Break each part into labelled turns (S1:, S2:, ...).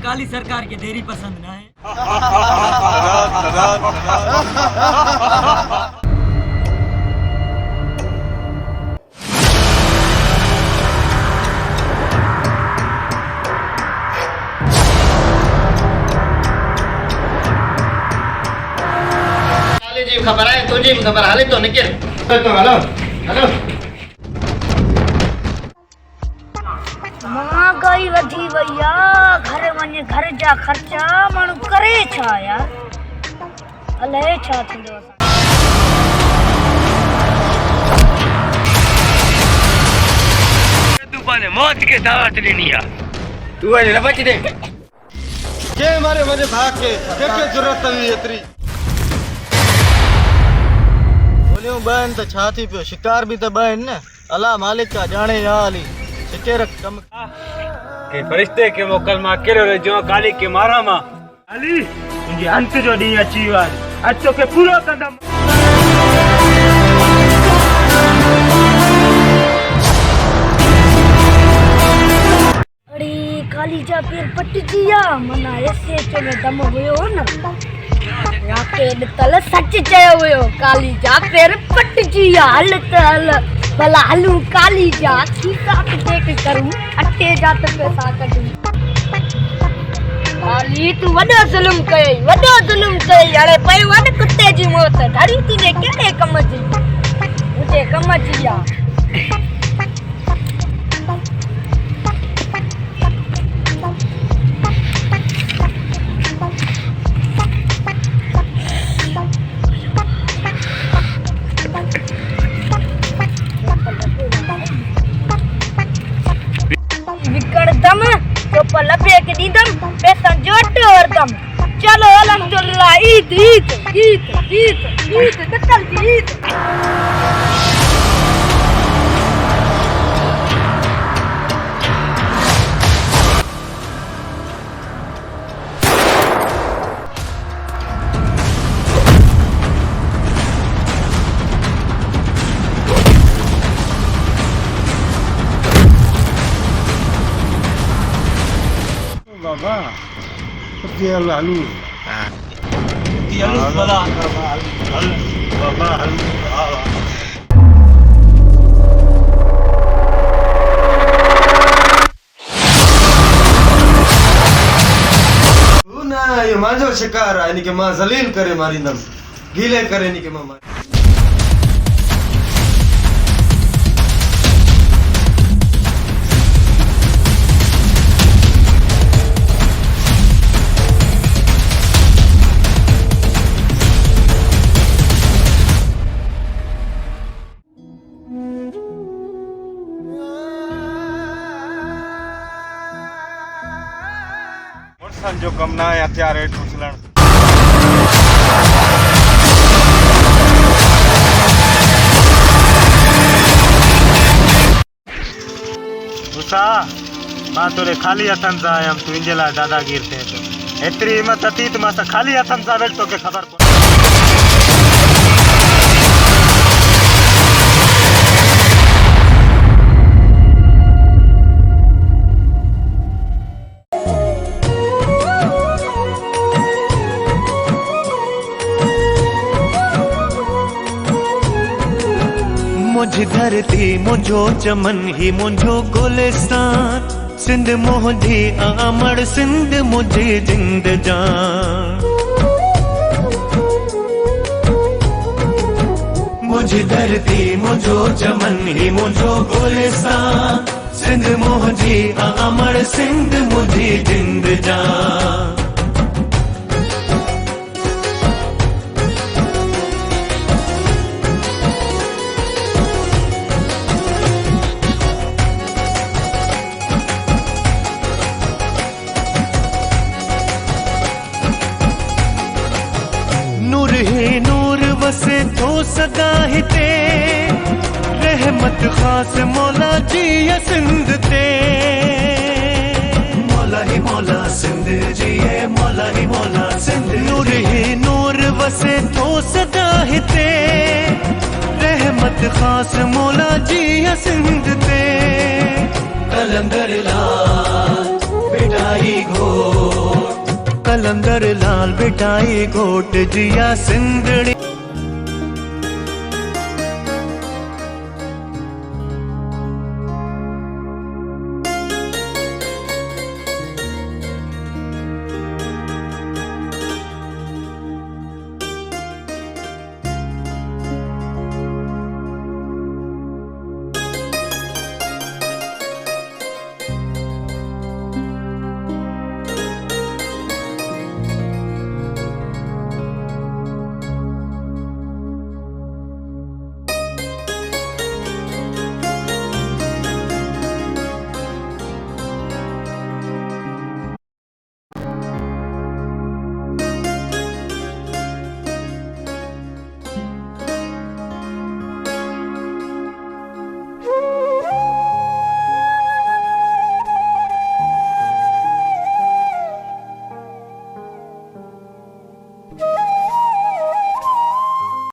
S1: काली सरकार के देरी पसंद ना है।
S2: काली जी खबर है, तुझी खबर हाले तो निकल तो हेलो हेलो।
S3: महंगाई वधी वई आ, घर वञे घर जा ख़र्चा माण्हू करे छा यार, अलाए छा थींदो।
S4: तू पाने मौत के दावत ॾिनी आहे, तू अॼु न बचदे।
S5: के मारे मुंहिंजे भाउ खे कंहिंखे ज़रूरत हुई एतिरी? गोलियूं ॿ आहिनि त छा थी पियो, शिकार बि त ॿ आहिनि न। अला मालिक का ॼाणे या अली सिके रख कम
S4: के फरिश्ते के मोकल मां कहिड़ो वेझो काली के मारा मां। अली तुंहिंजे अंत जो ॾींहुं अची वियो आहे, अॼु तोखे पूरो कंदमि।
S3: अड़ी काली जा पेर पटिजी विया, माना ऐसे एच में दम हुयो न, याके ॾितल सच चयो हुयो, काली जा पेर पटिजी विया। हल त हल भला हलूं काली जा ठीका टेक करूं, अटे जा त पैसा कढूं। काली तू वॾो ज़ुल्म कई, वॾो ज़ुल्म कई, हाणे पई वञ कुत्ते जी मौत। धरी तुंहिंजे कहिड़े कम जी, मुंहिंजे कम जी आ। विकड़दम चोप लपे के दीदम, पैसा जोट वरदम। चलो अल्हम्दुलिल्लाह, ईद ईद ईद ईद ईद कतल की ईद।
S5: बाबा dia lalu
S1: dia lu bala
S5: बाबा ना ये मांजो शिकार है, इनके मां जलील करे मारींदम, गीले करे इनके मां मारी। जो कम ना है हथियार हेठ उछलण। गुस्सा मां तोरे खाली हथन सां आयम, तू इंजे लाइ दादागीर थिए तो एतरी हिम्मत अथी त मां खाली हथन सां वेठ तोखे ख़बर कोन।
S6: मुझ धरती मुझो चमन ही मुझो गुलिस्तान, सिंध मुझी आमड़ सिंध मुझी जिंद जान। मुझ धरती मुझो चमन ही मुझो गुलिस्तान, सिंध मुझी आमड़ सिंध मुझी जिंद जान। नूर ही नूर वसे तो सदा हिते, रहमत खास मौला जी सिंध ते। मौला ही मौला सिंध जी है, मौला ही मौला सिंध। नूर ही नूर वसे तो सदा हिते, रहमत खास मौला जी सिंध ते। कलंदर लाल बेटा बिठाई घोट, कलंदर लाल बिठाई घोट जिया सिंधड़ी।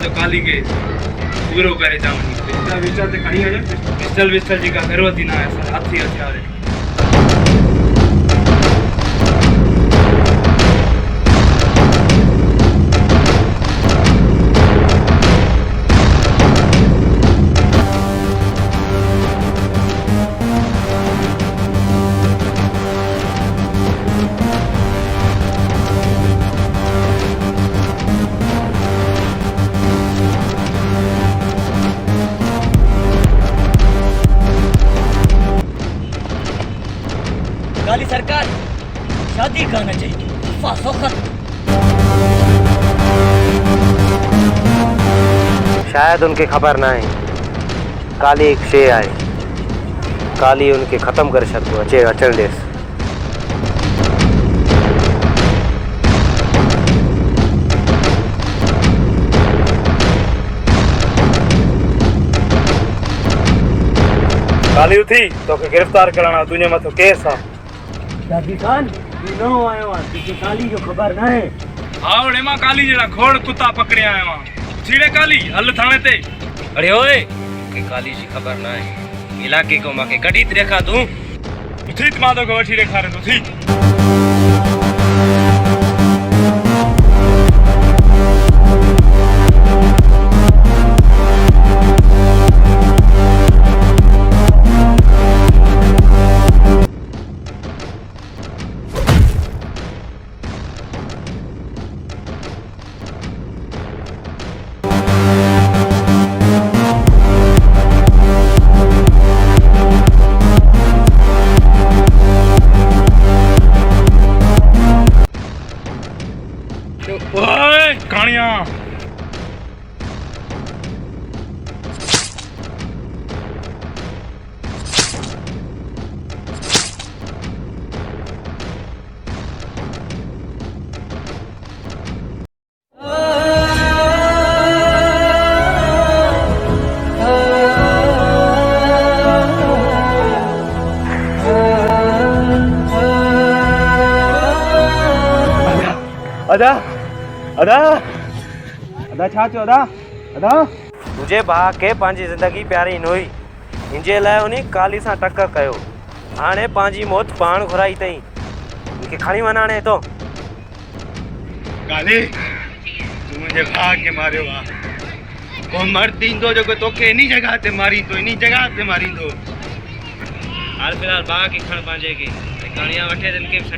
S4: तो काली के पूरो करे जावनी पिस्टल विस्टल ते खणी आजा पिस्टल विस्टल जी का जरूरत ही ना है सर हाथी हथियार है।
S1: काली सरकार शादी करना चाहिए फांसो खत्म।
S2: शायद उनके खबर ना है काली एक शे आए काली उनके खत्म कर सकतो अचे अचल देस।
S4: काली उठी तो के गिरफ्तार कराना तुझे मथो केस आ।
S1: शादी खान तू न आयो आ तुझे काली जो खबर ना है।
S4: आवड़े मां काली जड़ा खोड़ कुत्ता पकड़े आया मां सीड़े काली हल थाने ते।
S2: अरे ओए के काली जी खबर ना है इलाके को माके कड़ी देखा तू
S4: उठी मादो को वठी रेखा रे उठी। ओए कानिया अदा अदा अदा छा चो अदा अदा
S2: तुझे भाउ के पंहिंजी ज़िंदगी प्यारी न हुई इनजे लाइ उन काली सां टक कयो हाणे पंहिंजी मौत पाण घुराई अथई मूंखे खणी वञ हाणे हितो।
S4: काली तू मुझे भाग के मारियो आ को मर्द ईंदो जो तोखे इनी जगह ते मारींदो इनी जगह ते मारींदो।
S2: हाल फिलहाल भाउ खे खण पंहिंजे खे कहाणियां वठे तिन खे छॾ।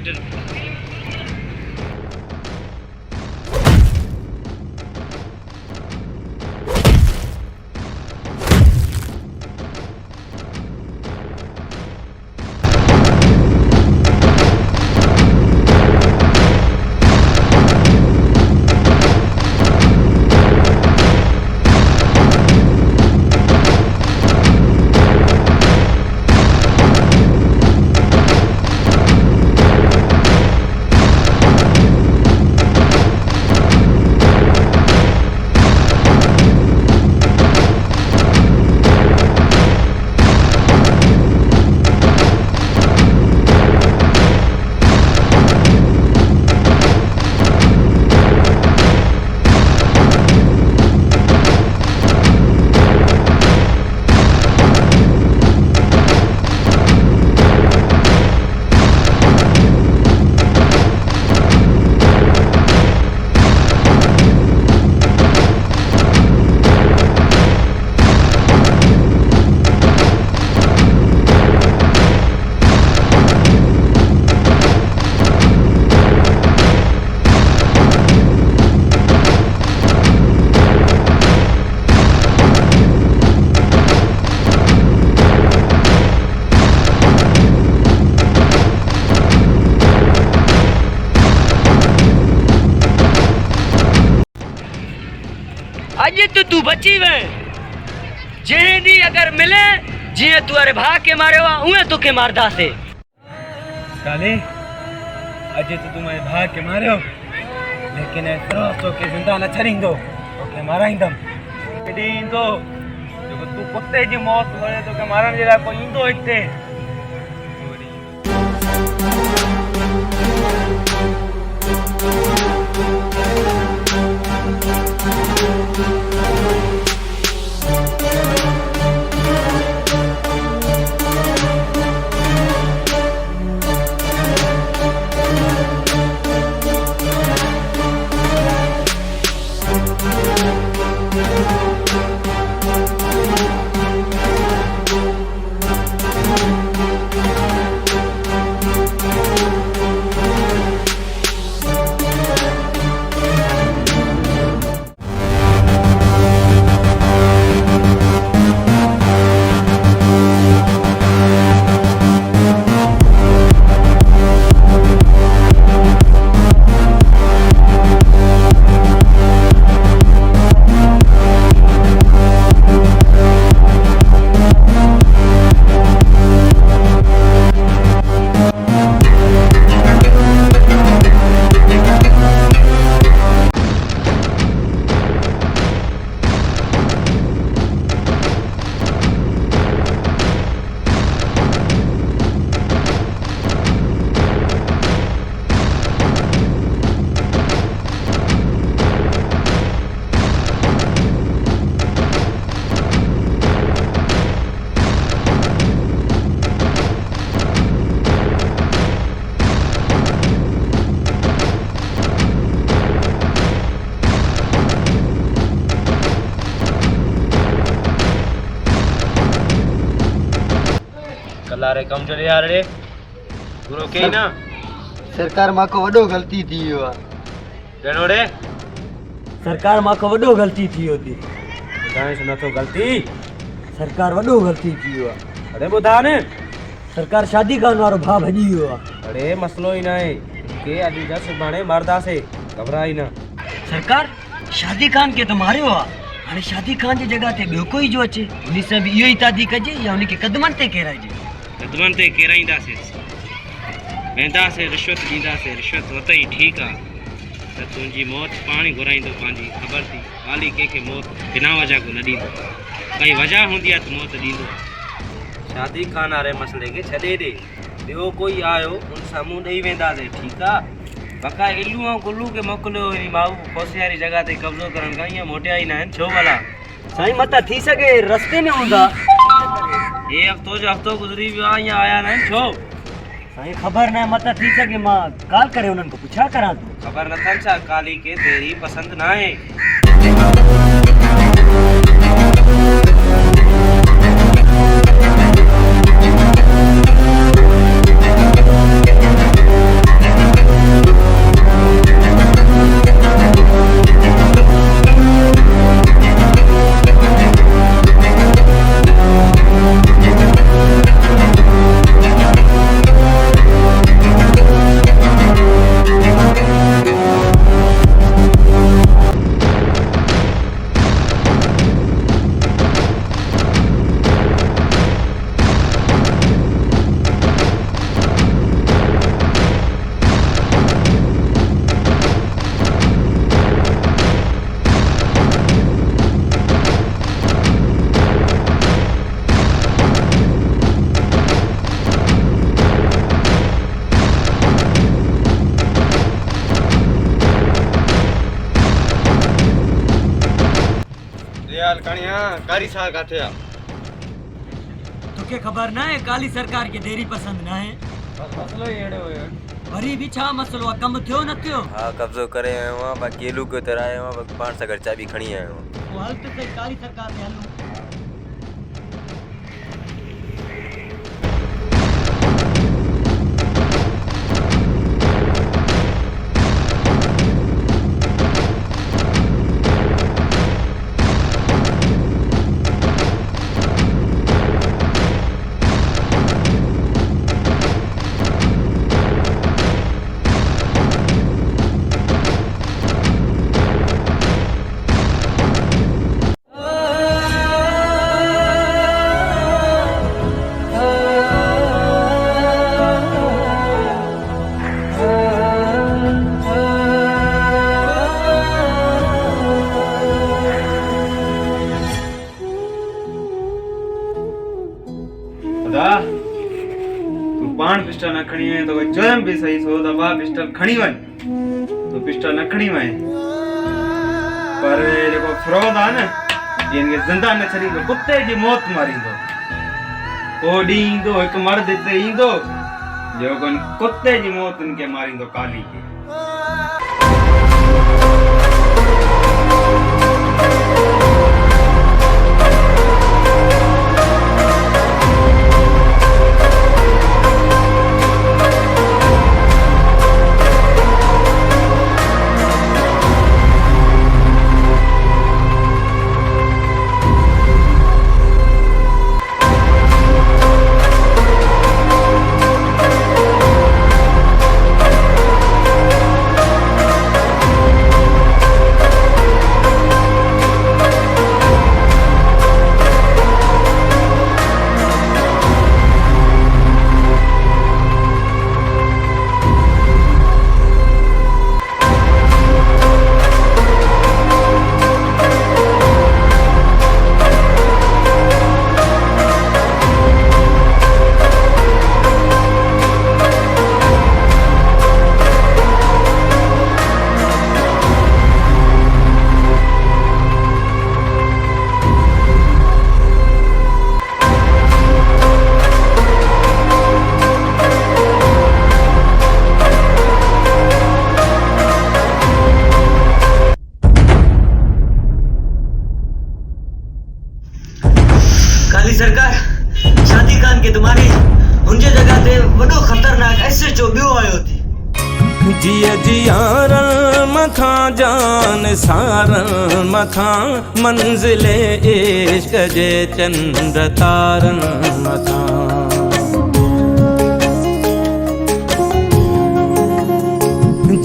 S1: अज तो तू बची वे जंहिं ॾींहुं अगर मिले जीअं तू अरे भाउ के मारियो आहे उहे तोखे मारदासीं।
S4: काली अज तो तुम्हारे भाई के मारियो लेकिन एतिरो तोखे ज़िंदा न छॾींदो, तोखे माराईंदमि। केॾी ईंदो जेको तू कुते जी मौत वणे तोखे मारण जे लाइ कोई ईंदो हिते। कलारे कम चले यार रे पूरो के ना
S7: सरकार मां को वॾो ग़लती थी वियो आहे।
S4: केड़ो रे
S1: सरकार मां खां वॾो ग़लती थी वियो थी।
S4: ॿुधाए छो नथो ग़लती?
S1: सरकार वॾो ग़लती थी वियो आहे।
S4: अरे ॿुधा न।
S1: सरकार शादी करण वारो भाउ भॼी वियो आहे।
S4: अरे मसलो ही ना है के अॼु जा सुभाणे मरदासीं, घबराई न।
S1: सरकार शादी खान के तो मारियो आहे, हाणे शादी खान जी जॻह ते ॿियो कोई जो अचे उन सां बि इहो ई तादी कजे या उनखे कदमनि ते केराइजे।
S2: कदमनि ते केराईंदासीं, वेंदासीं, रिश्वत ॾींदासीं, रिश्वत वरितई ठीकु आहे त तुंहिंजी मौत पाण ई घुराईंदो पंहिंजी, ख़बर थी ख़ाली कंहिंखे मौत बिना वजह को न ॾींदो, काई वजह हूंदी आहे त मौत ॾींदो। शादी खान वारे मसइले खे छॾे ॾे, ॿियो कोई आयो उन सां मुंहुं ॾेई वेंदासीं, ठीकु आहे। बका इलू ऐं गुलू खे मोकिलियो वरी माऊ खोसे वारी जॻह ते कब्ज़ो करण खां ईअं मोटिया ई न आहिनि छो भला?
S1: साईं मता थी सघे रस्ते में हूंदा।
S2: हे हफ़्तो जो हफ़्तो गुज़री वियो आहे, ईअं आया न आहिनि छो?
S1: साईं ख़बर न आहे, मता थी सघे मां कॉल करे उन्हनि खां पुछा करां थो।
S2: ख़बर नथनि छा काली खे तेरी पसंदि न आहे?
S7: कारी साहब काथे आ?
S1: तोखे ख़बर न आहे काली सरकार के देरी पसंद न आहे।
S4: मसलो ही अहिड़ो हुयो।
S1: वरी बि छा मसलो आहे, कमु थियो न थियो?
S8: हाँ कब्जो करे आयो आहियां, बाक़ी एलू के तरह आयो आहियां, बाक़ी पाण सां गॾु चाबी खणी आयो आहियां।
S1: पोइ हल त सही काली सरकार ते हलूं।
S4: पिस्टल न खणी वञे तो भई चयमि बि सही सो दफ़ा पिस्टल खणी वञ तो पिस्टल न खणी वञे पर जेको फिरोद आहे न इनखे ज़िंदा न छॾींदो कुते जी मौत मारींदो को ॾींहुं ईंदो हिकु मर्द हिते ईंदो जेको कुते जी मौत इनखे मारींदो काली खे
S1: काली सरकार शादी खान के तुम्हारी उनजे जगह ते वडो खतरनाक ऐसे जो बियो आयो थी
S9: जिया जियारन मथा जान सारन मथा मंजिले इश्क जे चंद्र तारन मथा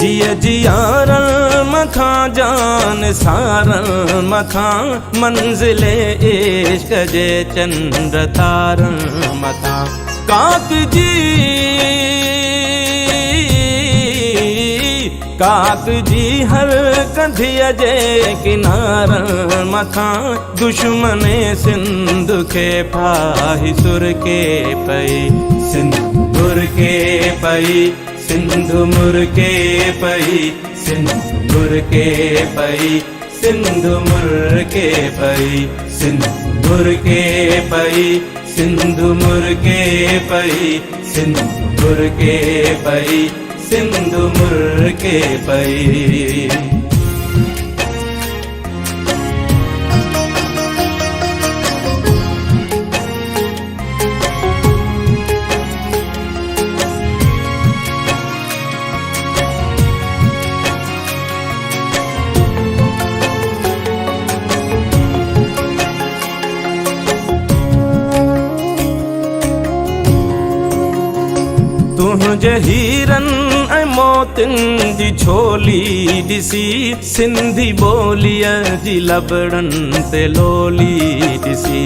S9: जिया जियारन मथा जान सारन मथा मंजिले इश्क जे चंद्र तारन मथा काक जी हर कंधिया जे किनारन मथा दुश्मन सिंध के फाही सुर के पई सिंदूर के पई सिंधु मुर के पई सिंदूर के पई सिंधु मुर के पई सिंदूर के पई सिंधु मुर के पई सिंदूर के पई सिंधु मुर के पई तुझे हीरन ऐं मोतिन जी छोली ॾिसी सिंधी ॿोलीअ जी लबड़न ते लोली ॾिसी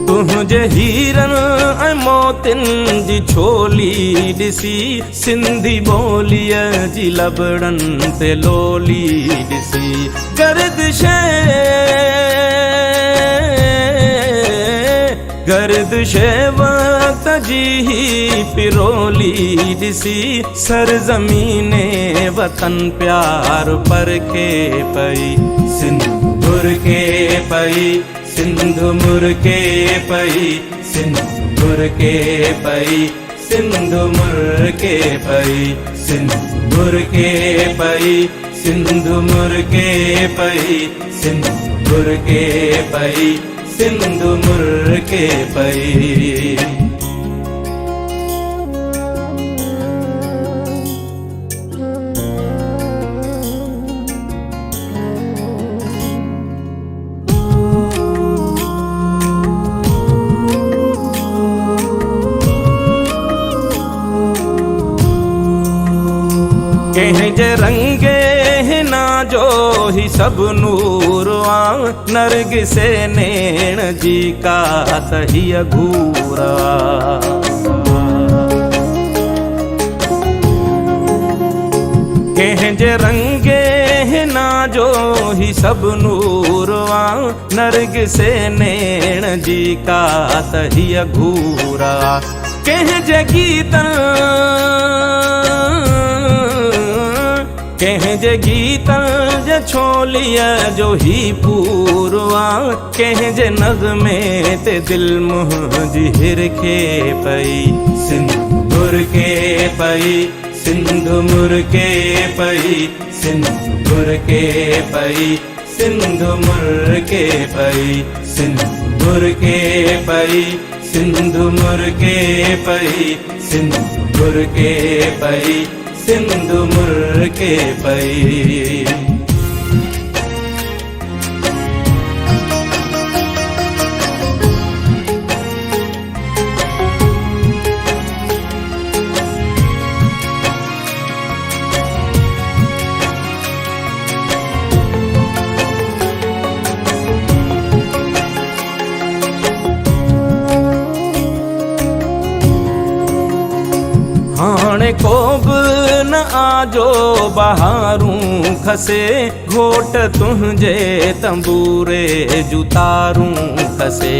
S9: तुझे हीरन ऐं मोतिन जी छोली ॾिसी सिंधी ॿोलीअ जी लबड़न ते लोली ॾिसी गर्दिश वक्त जी ही पिरोली ॾिसी सरज़मीने वतन प्यार पर के पई सिंदूर के पई सिंधु मुर के पई सिंदूर के पई सिंधु मुर के पई सिंदूर के पई सिंधु मुर के पई सिंदूर के पई सिंधु मुर के पई कंहिं जे रंगे हिना जो ही सब नूर आ नरगिसे नैण जी का तही घूरा कंहिं जे रंगे हिना जो ही सब नूर आ नरग से नैण जी का तही घूरा कह गीतन कह गीतन जे छोलिया जो ही पूरवा कह नज़मे ते दिल मुंहिंजी हिरखे पई सिंध मुरके पई सिंध मुरके पई सिंध मुरके पई सिंध मुरके पई सिंध मुरके पई सिंध मुरके पई सिंध मुरके पई सिंध मुरके पई। हाणे को बि न आजो बहारूं खसे घोट तुंहिंजे तंबूरे जूं तारूं खसे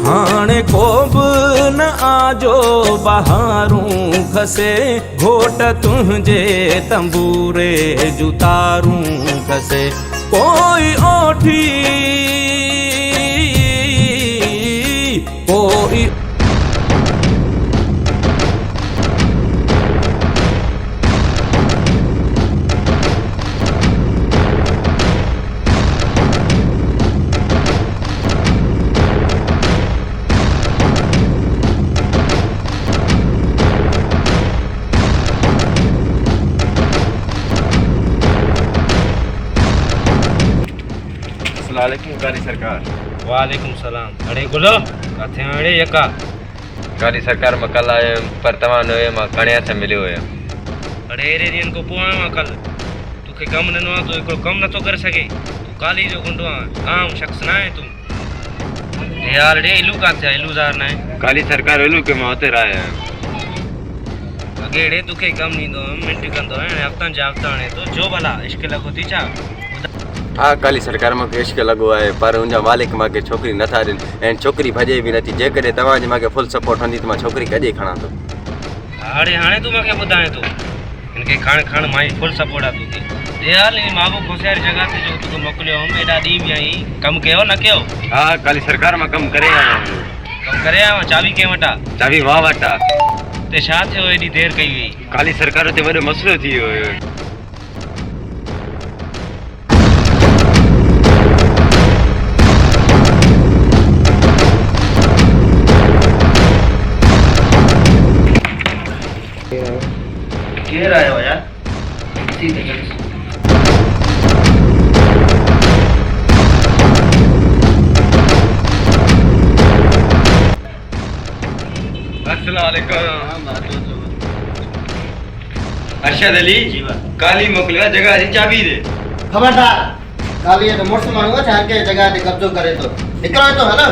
S9: हाणे को बि न आजो बहारूं खसे घोट तुंहिंजे तंबूरे जूं तारूं खसे कोई ओठी कोई
S2: अस्सलामुअलैकुम काली सरकार।
S4: वालेकुम सलाम। अड़े गुलो काथे अड़े यका
S8: काली सरकार मां कल आयुमि पर तव्हां न हुयो, मां कणिया सां मिलियो हुयुमि।
S4: अड़े एरे ॾींहंनि खां पोइ आयो आहियां कल तोखे कमु ॾिनो आहे, तूं हिकिड़ो कमु नथो करे सघे, तूं काली जो गुंडो आहे, आम शख़्स न आहे तूं यार। ॾे इलू काथे आहे, इलूज़ार न आहे।
S8: काली सरकार वेलू के मां उते रहिया आहियां।
S4: अॻे ॾे तोखे कमु ॾींदो हुयुमि, मिंट कंदो हाणे हफ़्तनि जा हफ़्ता हाणे तो जो भला इश्क लॻो थी छा?
S8: हाँ काली सरकार मूंखे इश्क लॻो आहे, पर उनजा मालिक मूंखे छोकिरी नथा ॾियनि ऐं छोकिरी भॼे बि नथी। जेकॾहिं तव्हांजी मूंखे फुल सपोर्ट हूंदी त मां छोकिरी कॾहिं खणां थो।
S4: हाणे हाणे तूं मूंखे ॿुधाए थो हिनखे खण मां ई फुल सपोर्ट आहे तोखे। यार इन मां बि होशियारी जॻह ते जो तोखे मोकिलियो हुउमि, एॾा ॾींहं बि आई, कमु कयो न कयो?
S8: हा काली सरकार मां कमु करे आयो आहियां।
S4: कमु करे आयो? चाबी कंहिं वटि आहे?
S8: चाबी मां वटि आहे।
S4: ते छा थियो एॾी देरि कई हुई?
S8: काली सरकार ते वॾो मसइलो थी वियो हुयो।
S2: केरु आयो यार?
S8: अरशद अली काली मोकिलियो जगह जी चाबी दे।
S7: खबरदार, काली तो मुर्स माण्हू छा के जगह ते कब्जो करे तो निकरो तो हलो।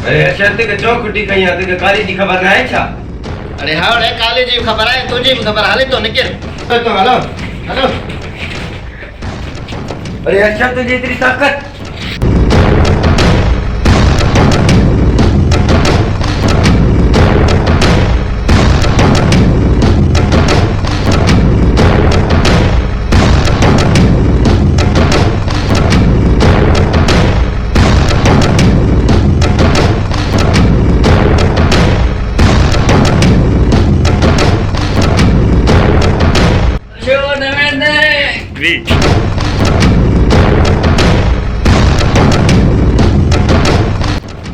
S8: अरे अरशद ते चौकटी कई आहे, ते काली जी ख़बर न आहे छा?
S7: अरे हाणे काली जी ख़बर आहे, तुझी भी ख़बर हाले तो निकिर तो हलो हलो।
S8: अरे अरशद तुझी इतनी ताकत?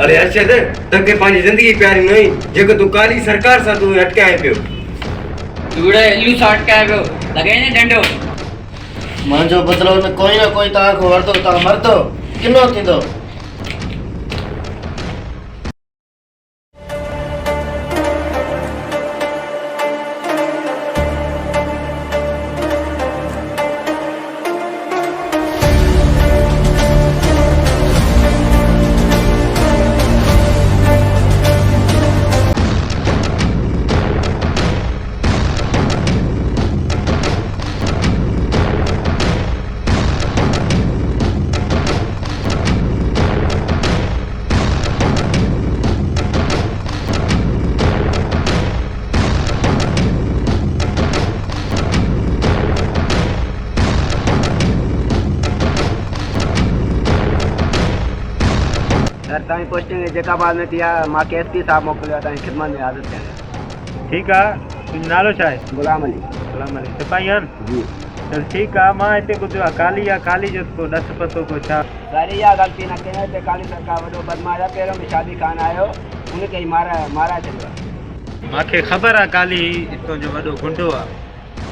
S8: अरे अरशद तोखे पंहिंजी ज़िंदगी प्यारी न हुई जेको तूं काली सरकार सां तूं अटकाए पियो।
S1: तूड़े इलू सां अटकाए पियो, लॻे न डंडो।
S7: मुंहिंजो बदिलो न कोई तव्हांखो वरतो, तव्हां मरदो किनो थींदो।
S4: ताई पोस्टिंग जेका बाद में थिया मां के एसपी साहब मोकिलियो ताई खिदमत में हाज़िर थिया।
S5: ठीकु आहे, तुंहिंजो नालो छा आहे?
S4: गुलाम अली।
S5: गुलाम अली सिपाही आहिनि?
S4: जी।
S5: चल ठीकु आहे, मां हिते ॿुधियो आहे काली आहे, काली जो को ॾस पतो को छा?
S4: सारी इहा ग़लती न कयो हिते काली सरकार वॾो बदमाश आहे, पहिरियों बि शादी खान आयो उनखे ई माराए छॾियो।
S5: मूंखे ख़बर आहे काली हितां जो वॾो गुंडो आहे,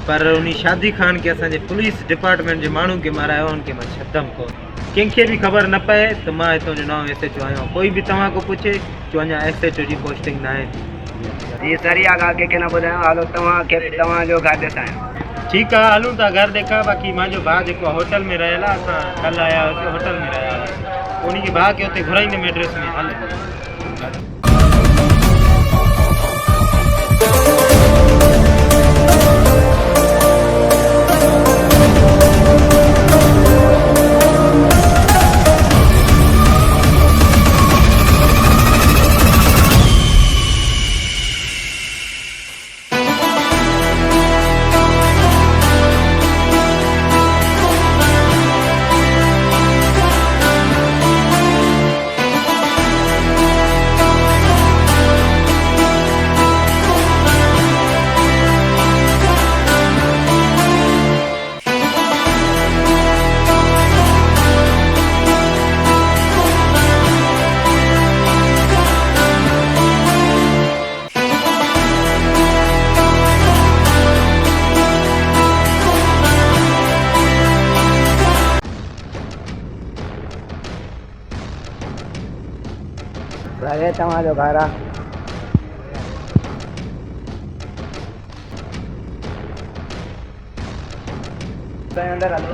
S5: पर उन शादी खान खे असांजे पुलिस डिपार्टमेंट जे माण्हू खे मारायो, उनखे मां छॾंदमि कोन। कंहिंखे बि ख़बर न पए त मां हितां जो नओं SHO आहियो आहियां। कोई बि तव्हां को पुछे जो अञा SHO जी पोस्टिंग न आहे।
S4: जी सर इहा ॻाल्हि कंहिंखे न ॿुधायो, हालो तव्हांजो घर ॾेखारियो।
S5: ठीकु आहे, हलूं था घर ॾेखां। बाक़ी मुंहिंजो भाउ जेको आहे होटल में रहियल आहे, असां कल्ह आया हुआसीं, होटल में रहिया हुआसीं, उनखे भाउ खे हुते घुराईंदुमि एड्रेस में। हल
S4: अरे तव्हांजो घर आहे। अंदर हलो।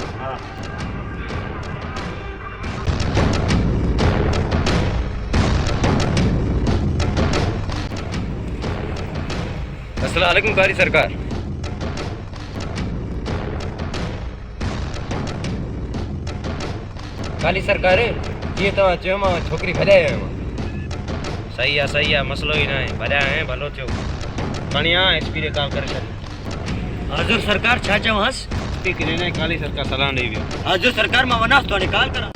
S8: अस्सलाम वालेकुम कारी सरकार। काली सरकार जीअं तव्हां चयो मां छोकिरी भॼाए आयो आहियां। सही आहे, मसलो ई न आहे, भॼाया आहियां, भलो थियो। खणिया SP ॾे कॉल करे छॾ।
S1: हाज़ुर सरकार छा चवांसि?
S2: SP खे ॾिनई काली सरकार सलाह ॾेई वियो।
S1: हाज़ुर सरकार मां वञांसि थो, हाणे कॉल करां।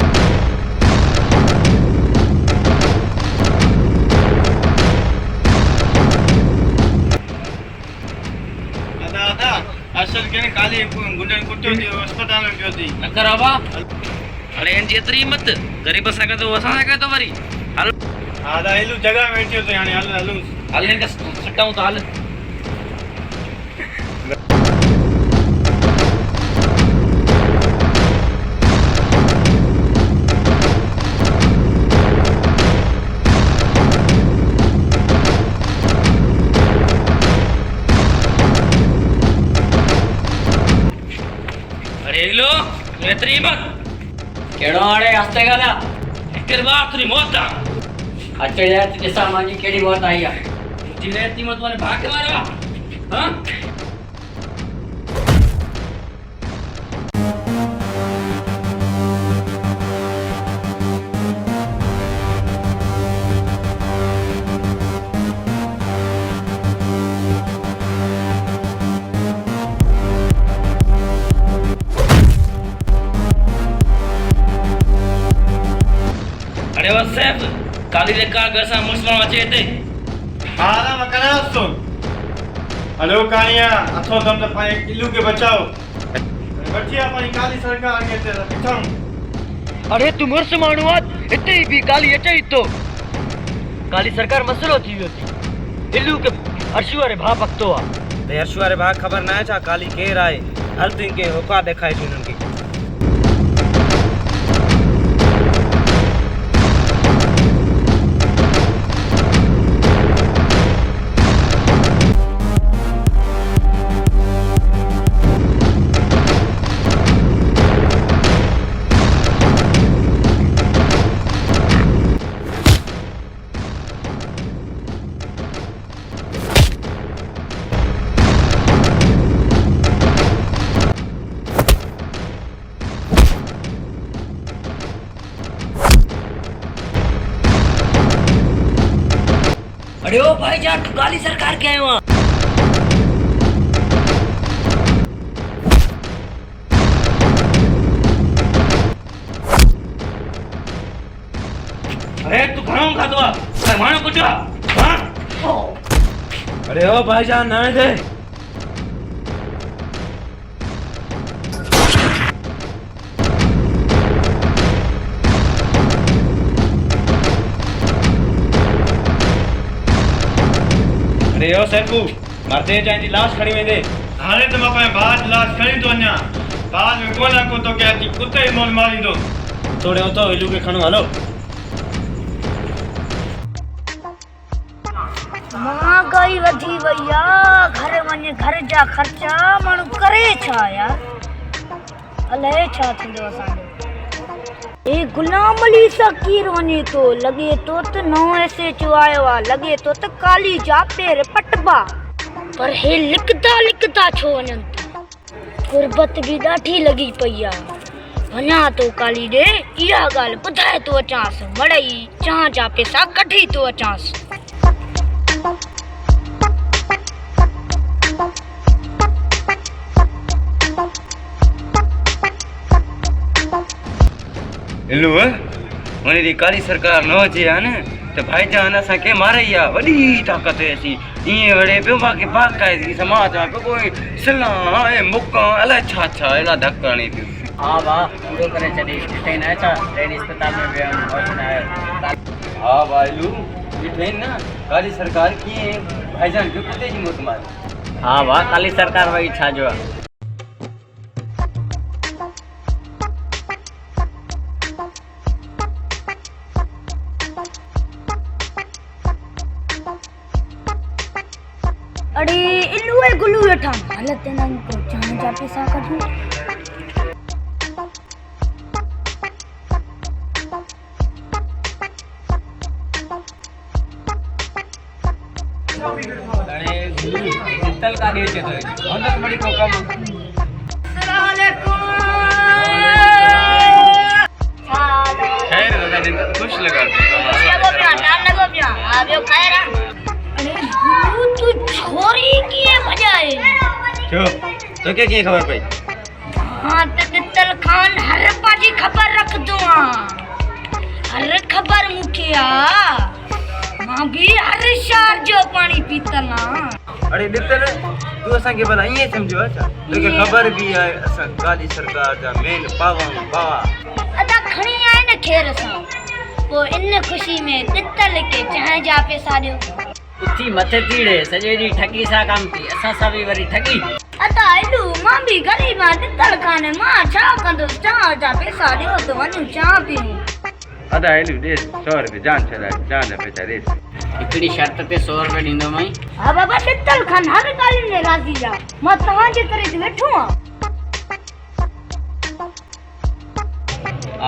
S2: असल के काली गुंडन कुटियो थी अस्पताल में पियो थी।
S8: न कर बाबा, अरे इन जी एतिरी हिमत ग़रीब सां गॾु असां सां गॾु वरी। हल
S5: हा त हेलू जॻह में वेठियो त हाणे हलूं।
S8: हल हिनखे सटाऊं था। हल लो एतरी हिम्मत
S1: कहिड़ो हाणे हस्ते ॻाल्हाया?
S8: हिकु बार तुंहिंजी मौत आहे।
S1: अचे यार ॾिसां मुंहिंजी कहिड़ी मौत आई आहे।
S8: तुंहिंजी रेती मौत वारे भाउ खे मारियो आहे। हाँ अरे वो सैफ काली लेका घर सा मुस्लिम अचे हिते।
S5: हा मां करांसि थो। हलो काणिया अथो दम त पंहिंजे इल्लू खे बचाओ। वठी आ पंहिंजी काली सरकार अॻे ते ॾिठमि।
S1: अरे तू मुर्स माण्हू आहे, हिते ई बि काली अचे ई थो। काली सरकार मसलो थी वियो थी। इल्लू के अर्शू वारे भाउ पकतो आहे।
S4: ते अर्शू वारे भाउ ख़बर न आहे छा काली केरु आहे? हल तूं के औकात ॾेखारे हुननि खे।
S1: अरे ओ भाई जान तू काली सरकार के आयो वहाँ।
S8: अरे तू
S2: घणो खाधो आहे माण्हू कुटियो हां
S5: अरे ओ भाईजान न दे अरे ओ सैफू मरते जांदी लाश खड़ी वेंदे
S4: हाणे त मां पंहिंजे भाउ जी लाश खणी थो वञा बाद में कोन को तो कया थी कुते ई मोल मारींदो
S5: थोड़े उतो इलू के खणो हलो
S3: महागाई वधी वई आ घर वञे घर जा ख़र्चा माण्हू करे छा यार अलाए छा थींदो असांजो ए गुलाम अली सकीर वञे तो लॻे तो त नओं एसएच आयो आ लॻे तो त काली जा पेर पटबा पर हे लिकदा छो वञनि गुरबत भी ॾाढी लॻी पई आ वञा तो काली ॾे इहा ॻाल्हि ॿुधाए तो अचांसि मड़ई चां जा पैसा कढी तो अचांसि
S8: इल्लू वने दी काली सरकार न अचे हा न त भाईजान असांखे मारई आहे वॾी ताक़त अची ईअं वड़े पियो बाक़ी बाक़ाइदगी समाज में कोई सिला ऐं मुका अलाए छा छा अहिड़ा धक हणे पियो
S1: हाँ वाह पूरो करे छॾी ॾिठई न छा ट्रेन अस्पताल में वियो हुअमि न आयो
S8: हा वाह इल्लू ॾिठई न काली सरकार कीअं भाईजान खे कुते जी मौत मारी
S1: हाँ वाह काली सरकार वही छा जो आहे
S3: अरे इल्लू है गुल्लू वेठा हालत न को चां जा पैसा कढूं
S1: अरे तल का नीचे तो अंदर बड़ी को कम
S3: अस्सलाम वालेकुम
S8: खैर दादा दिन खुश लगा
S3: लगो पिया नाम लगो पिया आयो खैर अरे गुल्लू तू छोरी किए भजाए
S8: क्यों तो क्या खबर पई
S3: हाँ तो तितल खान हर पाजी खबर रख दो हर खबर मुखे आ मां भी हर शार जो पानी पीतला
S8: अरे दितल तू असांखे भला ईअं सम्झो अच्छा तोखे ख़बर भी आहे असां काली सरकार जा मेन पावा
S3: अदा खणी आए न खेर सां वो इन खुशी में तितल के चाहे जा पैसा दियो
S1: उथी मथे तीड़े सॼे ॾींहुं ठगी सां कम थी असां सां बि वरी ठगी
S3: अदा एडू मां भी गरीब आ तितल खाने मां छा कंदो चाह जा पैसा दियो तो वनु चाह पीऊं
S8: अदा एलू दे 100 रुपए जान छड़ा जान पैसा दे
S1: हिकिड़ी शर्त ते 100 रुपए ॾींदो मई
S3: हा बाबा तितल खान हर ॻाल्हि में राज़ी जा मां तव्हां जे करे ती वेठो आ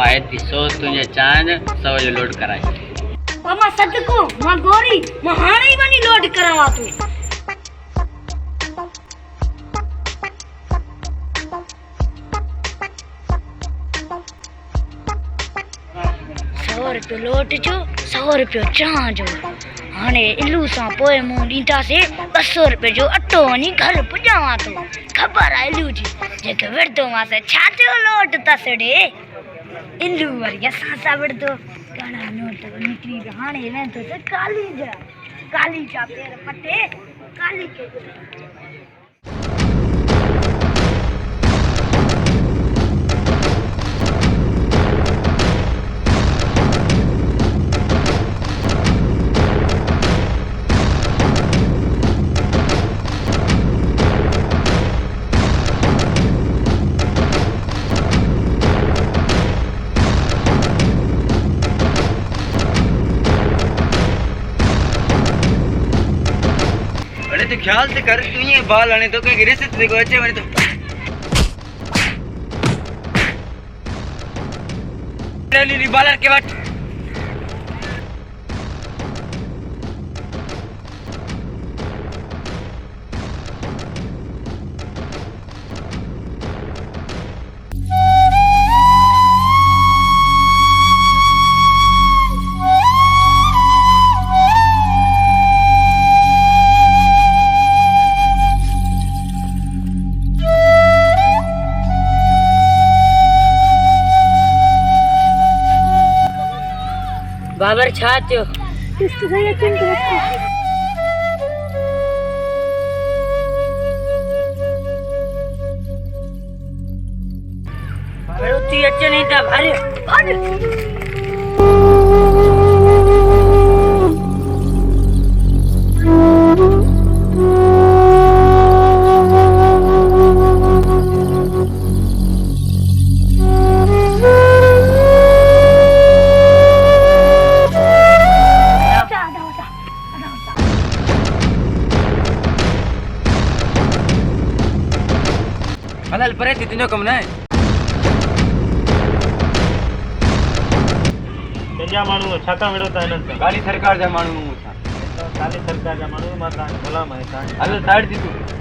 S1: आ एती 100 तुंहिंजे चांद 100 जो लोड कराए
S3: मां सदको मां गोरी मां हाणे ई वनी लोड करावा तू 100 रुपयो लोट जो 100 रुपयो चां जो हाणे इल्लू सां पोइ मूं ॾींदासीं 200 रुपए जो अटो वञी घर पुॼावां थो ख़बर आहे इल्लू जी जेके विड़दो मांसि छा थियो लोट तस ॾे इल्लू वरी असां सां विड़दो घणा नोट निकिरी विया हाणे वेंदो त काली जा पेर पटे काली के
S8: तो ख्याल से कर तू ये बाल आने तो कहीं गिरे से देखो अच्छे बने तो ली बाल के बाद
S1: बाबर छा थियो
S3: इसको सही अचन के रखो
S1: बाबर उठी अचे नहीं था भारे
S5: हलल परे थी तिनो कम न
S2: पंहिंजा माण्हू छाकाणि विड़ो था हिननि सां
S8: काली सरकार जा माण्हू छा
S2: काली सरकार जा माण्हू मां तव्हांजो गुलाम आहियां तव्हांजो
S8: हल साइड थी तूं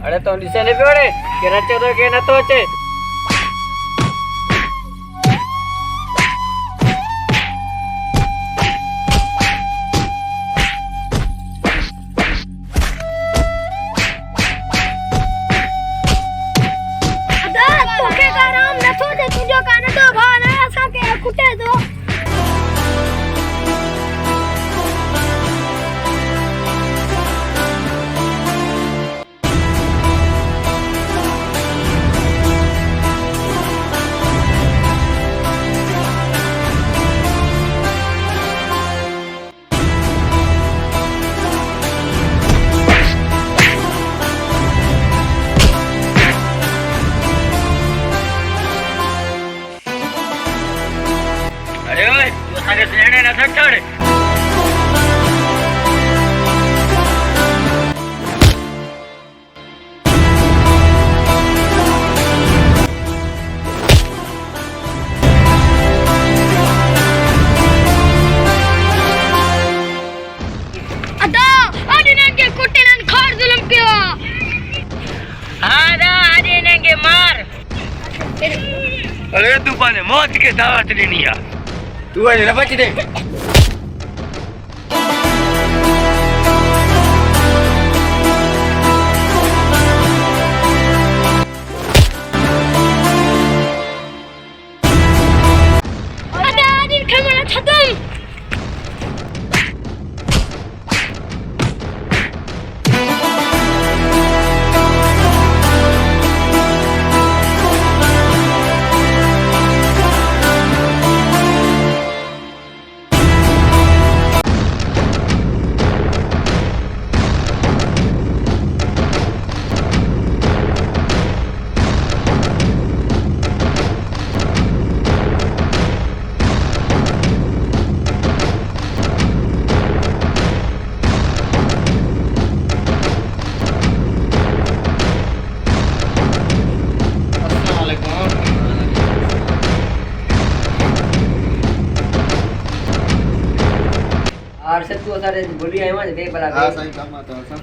S1: अरे तो ॾिसे न पियो रे के अचे थो के नथो अचे
S3: तोखे का आराम नथो दे तुंहिंजो कान तो भाउ न असांखे कुटे थो
S1: अरे ओए तू असांखे सुञाणे नथो छड़
S3: अदा अडिनन के कुटेलन खार जुल्म कियो
S1: हाँ दा आज इन्हें मार
S8: अरे तू पाने मौत के दावत ॾिनी आहे तू अॼु न बच दे
S3: अदा अडिन खमण खत्म
S1: अरशद तू असांजे भुली आयो आहे बे भला
S7: हा साईं कम आहे तव्हां सां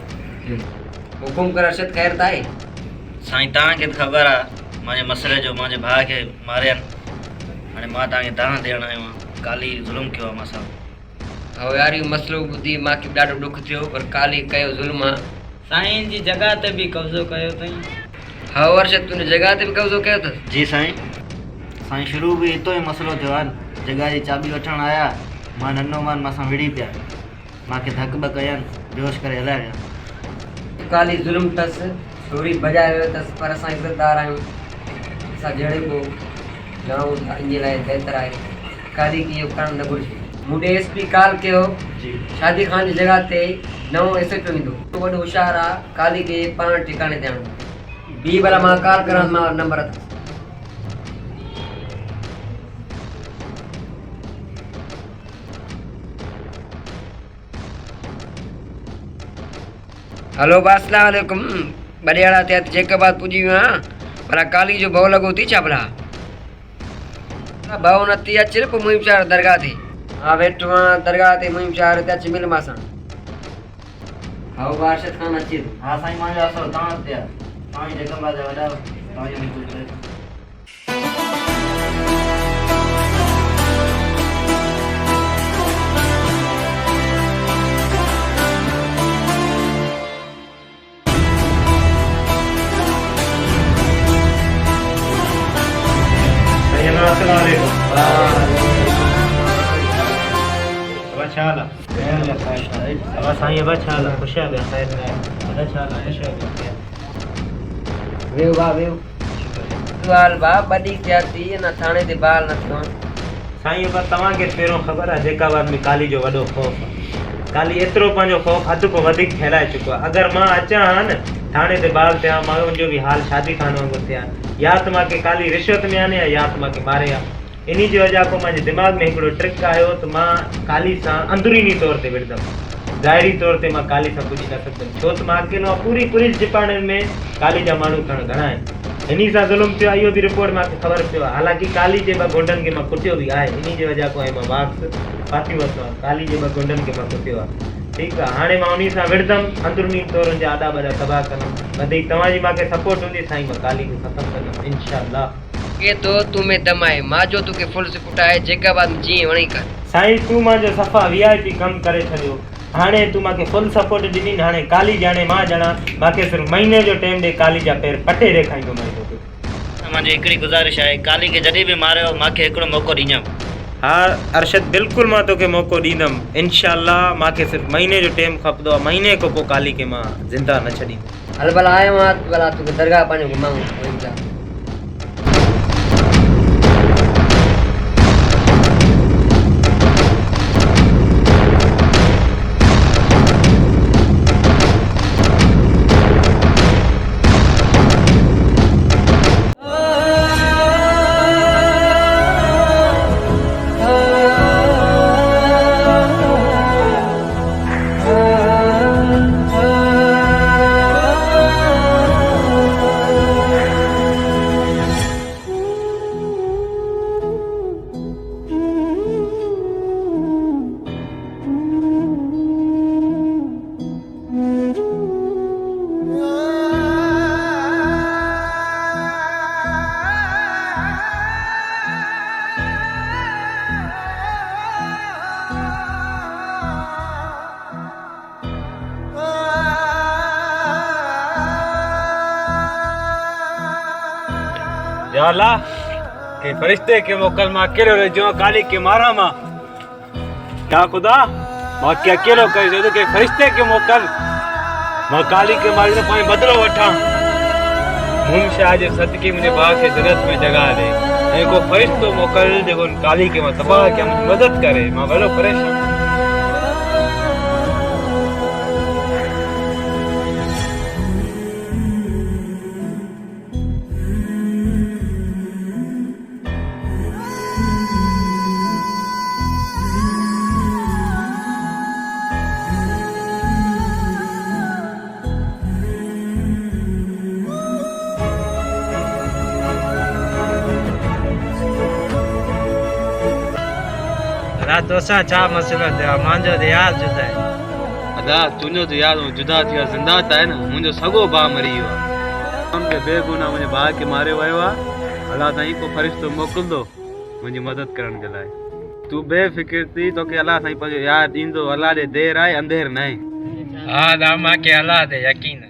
S1: हुकुम कर अरशद ख़ैर ताई
S10: साईं तव्हांखे त ख़बर आहे मुंहिंजे मसइले जो मुंहिंजे भाउ खे मारियनि हाणे मां तव्हांखे दान ॾियणु आयो आहियां काली ज़ुल्म कयो आहे मूं सां
S1: हो यार इहो मसलो ॿुधी मूंखे ॾाढो ॾुख थियो पर काली कयो ज़ुल्म आहे
S10: साईं जी जॻह ते बि कब्ज़ो कयो अथई
S1: हा अरशद तुंहिंजी जॻह ते बि कब्ज़ो कयो अथसि
S10: जी साईं शुरू बि हितो ई मसइलो थियो आहे जॻह जी चाबी वठणु आया मां नंढो मान मां सां विड़ी पिया मूंखे धक ॿ कयनि बेहोश करे हलाए विया
S1: काली ज़ुल्म अथसि चोरी बजाए वियो अथसि पर असां इज़तदार आहियूं असां जहिड़े पोइ घणो इन लाइ बहितर आहे काली खे इहो करणु न घुरिजे मूं ॾे एस पी कॉल कयो
S10: जी
S1: शादी खान जी जॻह ते नओं एस एच ओ ईंदो तूं वॾो होशियारु आहे काली खे पाण ठिकाणे ते आणो ॿी भला मां कॉल करां मां नंबर अथसि हेलो बा अस्सलाम वालेकुम बड़ियाड़ा ते जैकाबाद पुजी वियो आहियां भला काली जो भउ लॻो थी छा भला भउ न थी अचे पोइ मुहिम शहर दरगाह ते हा वेठो आहियां दरगाह ते मुहिम शहर ते अची मिल मां सां हा अरशद खान अचे थो
S10: हा साईं मुंहिंजो असरु तव्हां ते आहे तव्हांजी जॻह जा वॾा तव्हांजो
S5: छाला अब साईं अब छाला खुश है बे खैर अदा छाला खुश है
S1: वेव बा वेव वाल बा बड़ी जाती न थाने दे बाल न थियो
S5: साईं अब तव्हां खे पहिरों ख़बर आहे जेका बार में काली जो वॾो ख़ौफ़ आहे काली एतिरो पंहिंजो ख़ौफ़ हद को वधीक फैलाए चुको आहे अगरि मां अचां हा न थाने ते बाल थिया माण्हुनि जो बि हाल शादी खाने वांगुरु थिया या त मूंखे काली रिश्वत में आने या त मूंखे मारे आहे इन जी वजह खां मुंहिंजे दिमाग़ में हिकिड़ो ट्रिक आयो त मां काली सां अंदरूनी तौर ते विढ़ंदमि ज़ाहिरी तौर ते मां काली सां पुॼी न सघंदुमि छो त मां अकेलो पूरी पुलिस डिपार्टमेंट में काली जा माण्हू घणा आहिनि इन्ही सां ज़ुल्म थियो आहे इहो बि रिपोर्ट मूंखे ख़बर पियो आहे हालांकि काली जे ॿ गुंडनि खे मां कुटियो बि आहे इन जी वजह खां मां वाक्स फासी वरितो आहे काली जे ॿ गुंडनि खे मां कुटियो आहे ठीकु आहे हाणे मां उन सां विढ़ंदमि अंदरूनी तौरनि जा आॾा ॿाॾा तबाह कंदुमि वधीक तव्हांजी मूंखे सपोर्ट हूंदी साईं मां काली खे ख़तमु कंदुमि इनशाअल्लाह
S1: के तो तू में दम आहे मां जो तोखे फुल सपोर्ट आहे जेका बात जीअं वणी कर
S5: साईं तूं मुंहिंजो सफ़ा VIP कमु करे छॾियो हाणे तूं मूंखे फुल सपोर्ट ॾिनी हाणे काली ॼाणे मां ॼाणा मूंखे सिर्फ़ु महीने जो टाइम ॾे काली जा पेर पटे ॾेखारींदो मां तोखे
S10: मुंहिंजी हिकिड़ी गुज़ारिश आहे काली खे जॾहिं बि मारियो मूंखे हिकिड़ो मौक़ो ॾिजो
S5: हा अरशद बिल्कुलु मां तोखे मौक़ो ॾींदुमि इनशाअल्लाह मूंखे सिर्फ़ु महीने जो टाइम खपंदो आहे महीने खां पोइ काली खे मां ज़िंदा न छॾींदुमि
S1: हल भला आयो आहियां भला तोखे दरगाह पंहिंजो घुमाऊं
S4: या अल्लाह के फरिश्ते के मोकल मां अकेलो रह जो काली के मारा मां क्या खुदा मां के अकेलो कर दे के फरिश्ते के मोकल मां काली के मारी तो पाए बदलो वठा मुमशाह जे सदके मुझे भाग के जन्नत में जगह दे ए को फरिश्तो मोकल जो काली के मां तबाह के मुझे मदद करे मां बड़ो परेशान
S5: तोसां छा मसइलो थियो आहे मुंहिंजो त यार जुदा आहे
S4: अदा तुंहिंजो त यार जुदा थियो आहे ज़िंदा त आहे न मुंहिंजो सॻो भाउ मरी वियो आहे मूंखे बेगुनाह मुंहिंजे भाउ खे मारियो वियो आहे अलाह ताईं को फ़रिश्तो मोकिलींदो मुंहिंजी मदद करण जे लाइ तूं बेफ़िक्र थी तोखे अलाह साईं पंहिंजो यार ॾींदो अलाह ॾे देरि आहे अंधेर न आहे
S5: हा दा मूंखे अलाह ते यकीन आहे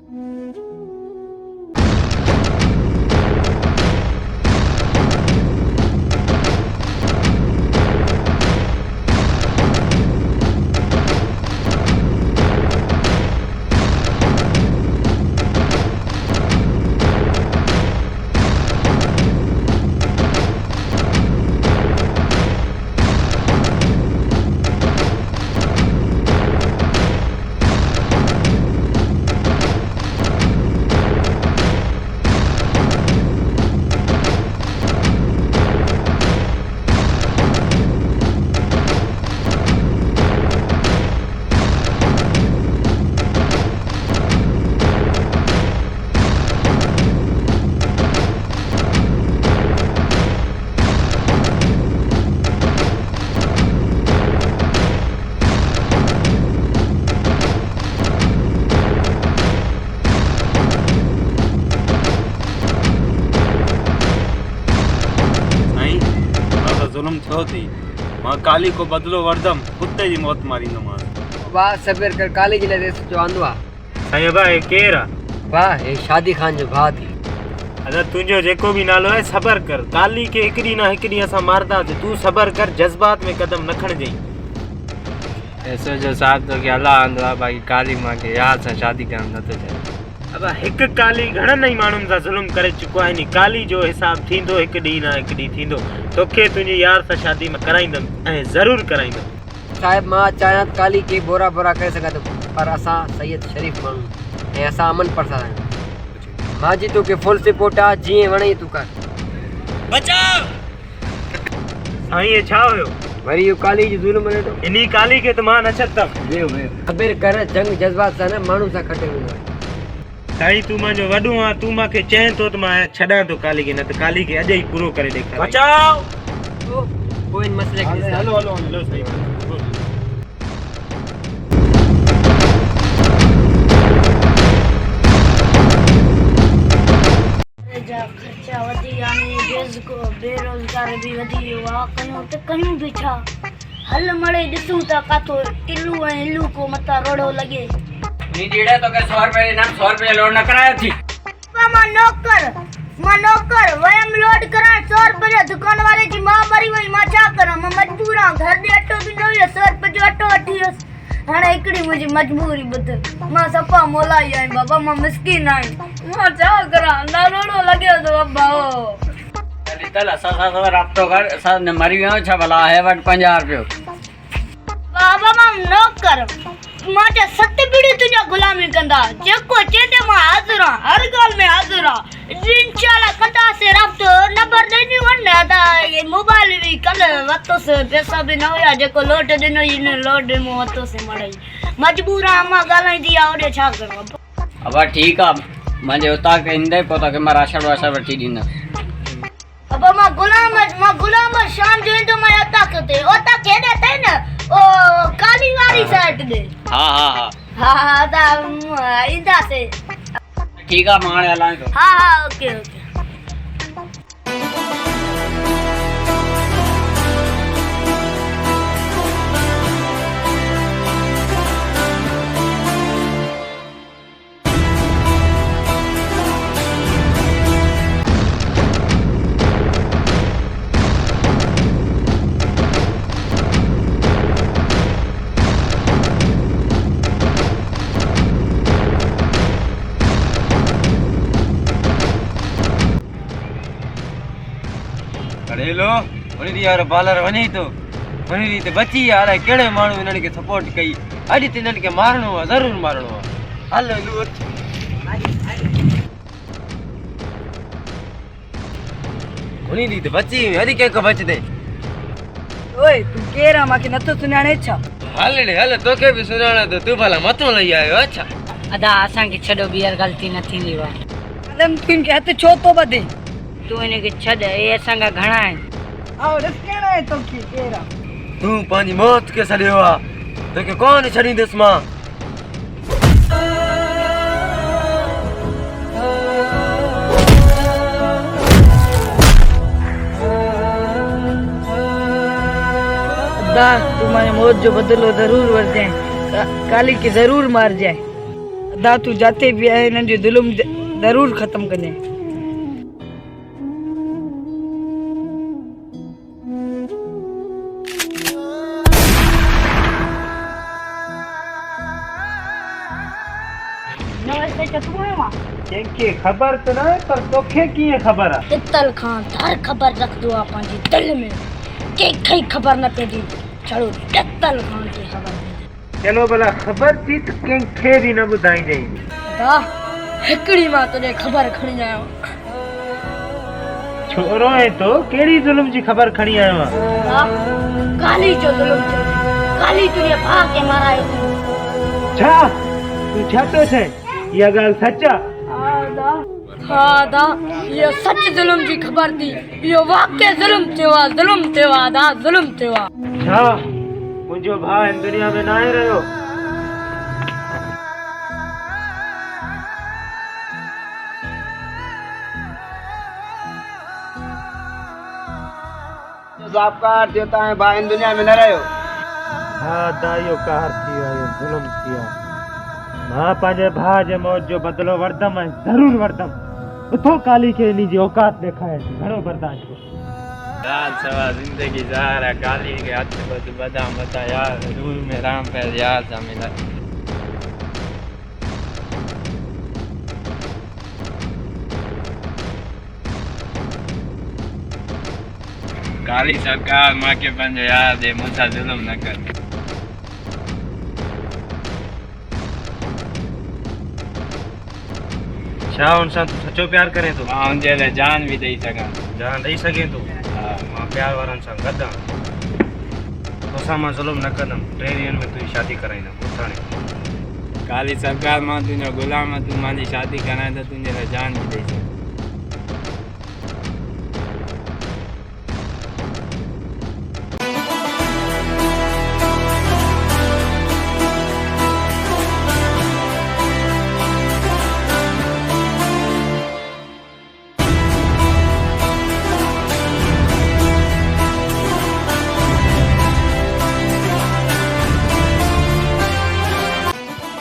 S5: जुल्म थियो थी मां काली को बदलो वठदम कुत्ते जी मौत मारींदोमांसि
S1: वाह सबर कर काली जे लाइ जो आंदो आहे
S5: साईं भाई केर आहे
S1: वाह हे शादी खान जो भाउ थी
S5: अदा तुंहिंजो जेको बि नालो आहे सबर कर काली के हिकु ॾींहुं न हिकु ॾींहुं असां मारदासीं तूं सबर कर जज़्बात में कदम न खणजई
S4: ऐसो जो साहब तो के अल्लाह आंदो आहे बाक़ी काली मां खे यार सां शादी करणु नथो चाहे। अब हिकु काली घणनि ई माण्हुनि सां ज़ुल्म करे चुको आहे नी। काली जो हिसाब थींदो हिकु ॾींहुं न हिकु ॾींहुं थींदो। तोखे तुंहिंजी यार सां शादी मां कराईंदुमि ऐं ज़रूरु कराईंदुमि।
S1: साहिब मां चाहियां काली खे बोरा बोरा करे सघां थो, पर असां सैयद शरीफ़ माण्हू ऐं असां अमन परसाद आहियूं। मां जी तोखे फुल सपोर्ट आहे, जीअं वणे तूं कर।
S4: बचाओ साईं, छा हुयो?
S1: वरी इहो काली जी ज़ुल्म हले थो।
S4: इन्ही काली खे त मां न छॾंदुमि।
S1: वेहो वेहो, ख़बर कर जंग जज़्बात सां न माण्हू सां खटे वेंदो आहे।
S5: साईं तूं मुंहिंजो वॾो आहे, तूं मूंखे चएं थो त मां छॾां थो काली खे, न त काली खे अॼु ई पूरो करे ॾेखार।
S4: बचाओ
S1: कोई मसले खे
S5: हलो हलो हलो साईं।
S3: जा ख़र्चा वधी विया आहिनि, बेरोज़गार बि वधी वियो आहे। कयूं त कयूं बि छा? हल मड़े ॾिसूं था काथो टिलू ऐं इलू को मथां रोड़ो लॻे।
S1: नी डीड़े तो के 100 रुपए ना 100 रुपए लोड न करायो थी।
S3: मां नौकर वयम लोड करण 100 रुपए जो। दुकान वाले जी मां मरी वई, मां छा करा? मां मजबूर आं। घर दे अटो बि न हुयो, 100 रुपए जो अटो वठी वियसि। हाणे हिकिड़ी मुंहिंजी मजबूरी ॿुध, मां सफ़ा मोलाई आहियां बाबा, मां मिसकीन आहियां। मां छा करा? ना रोड़ो लॻियो थो बाबा।
S1: चल असां सां राब्तो कर, असां न मरी विया छा भला है वट 50 रुपए।
S3: बाबा मां नौकर, मां जा 7 पीढ़ी तुंहिंजा गुलामी कंदा। जेको चेंदे मां हाज़िर आं, हर ॻाल्हि में हाज़िर आं। इंशाल्लाह कंदासीं राब्तो। नंबर ॾिनी वञ त मोबाइल बि कल्ह वरितोसि, पैसा बि न हुया। जेको लोट ॾिनो इन लोट मूं वरितोसि मड़ई। मजबूर आं, मां ॻाल्हाईंदी आहे ओॾे छा कयां?
S1: अब ठीक आहे, मुंहिंजे उतां के ईंदे पोइ तोखे मां राशन वाशन वठी ॾींदुसि।
S3: अब मां गुलाम शाम जो ईंदो मैं उतां ते केॾे अथई न ओ काली वारी साइड ते।
S1: हा हा हा
S3: हा हा त ईंदासीं।
S1: ठीक आहे, मां हाणे हलां थो।
S3: हा हा ओके ओके।
S8: अरे लो उन दी यार बालर वने तो उन दी ते बची यार केड़े मानू इनन के सपोर्ट कई। आज तिनन के मारनो है, जरूर मारनो है। हल लो उन दी ते बची हरी के को बच दे।
S3: ओए तू केरा माके नथो सुनाणे छा?
S8: हल रे हल तोके भी सुनाणा तो तू भला मतो लई आयो। अच्छा
S11: अदा असां के छड़ो बियर गलती न थींदी वा।
S3: कदम किन के हथ छो तो बदे?
S11: तू इने के छड़, ए असां का घणा आहिनि।
S3: आओ रिस्केणा है तो की केरा?
S8: तू पांजी मौत के सड़ियो आ, तोके कौन छड़ींदस मां?
S3: अदा तू माने मौत जो बदलो जरूर वर जाए, काली के जरूर मार जाए। अदा तू जाते भी है इन्हनि जो जुल्म जरूर खत्म कने।
S5: कंहिंखे ख़बर त न आहे, पर तोखे कीअं ख़बर आहे?
S3: तितल खां हर ख़बर रखदो आहे पंहिंजी दिलि में। कंहिंखे ख़बर न पइजी, छड़ो तितल खां खे ख़बर पइजी।
S5: चलो भला ख़बर थी त कंहिंखे बि न ॿुधाइजांइ।
S3: अदा हिकिड़ी मां तुंहिंजे ख़बर खणी आयो।
S5: छोरो आहे तो कहिड़ी ज़ुल्म जी ख़बर खणी आयो आहे?
S3: अदा काली जो ज़ुल्म थियो। काली तुंहिंजे भाउ खे मारायो।
S5: छा तूं छा थो चए? इहा ॻाल्हि सच आहे?
S3: हाँ दा ये सच जुल्म जी ख़बर थी। यो वाक़ई जुल्म थियो आहे, जुल्म थियो आहे दा, जुल्म थियो आहे।
S5: छा मुंहिंजो भाउ हिन दुनिया में न आहे रहियो?
S7: साफ़कार थियो तव्हांजो भाउ हिन दुनिया में न रहियो।
S5: हा दा इहो कहर थी वियो, इहो ज़ुल्म थी वियो। मां पंहिंजे भाउ जे मौत जो बदिलो वठंदमि ऐं ज़रूरु वठंदमि। उथो काली खे इन जी औकात ॾेखारे, घणो बर्दाश्त कयो। यार सवा जिंदगी ज़ाहिर है काली के हाथ बद बदा मता यार रूह में राम पे यार सा मिला काली सरकार मां के पंज यार दे मुसा जुल्म न कर छा उनसां तू सचो प्यार करे तो मां उनजे लाइ जान भी ॾेई सघां जान ॾेई सघे तो हा मां प्यार वारनि सां गॾु आहियां तोसां मां ज़ुल्म न कंदुमि 3 ॾींहंनि में तुंहिंजी शादी कराईंदुमि उथाणे काली सरकार मां तुंहिंजो गुलाम तूं मुंहिंजी शादी कराए त तुंहिंजे लाइ जान भी ॾेई सघां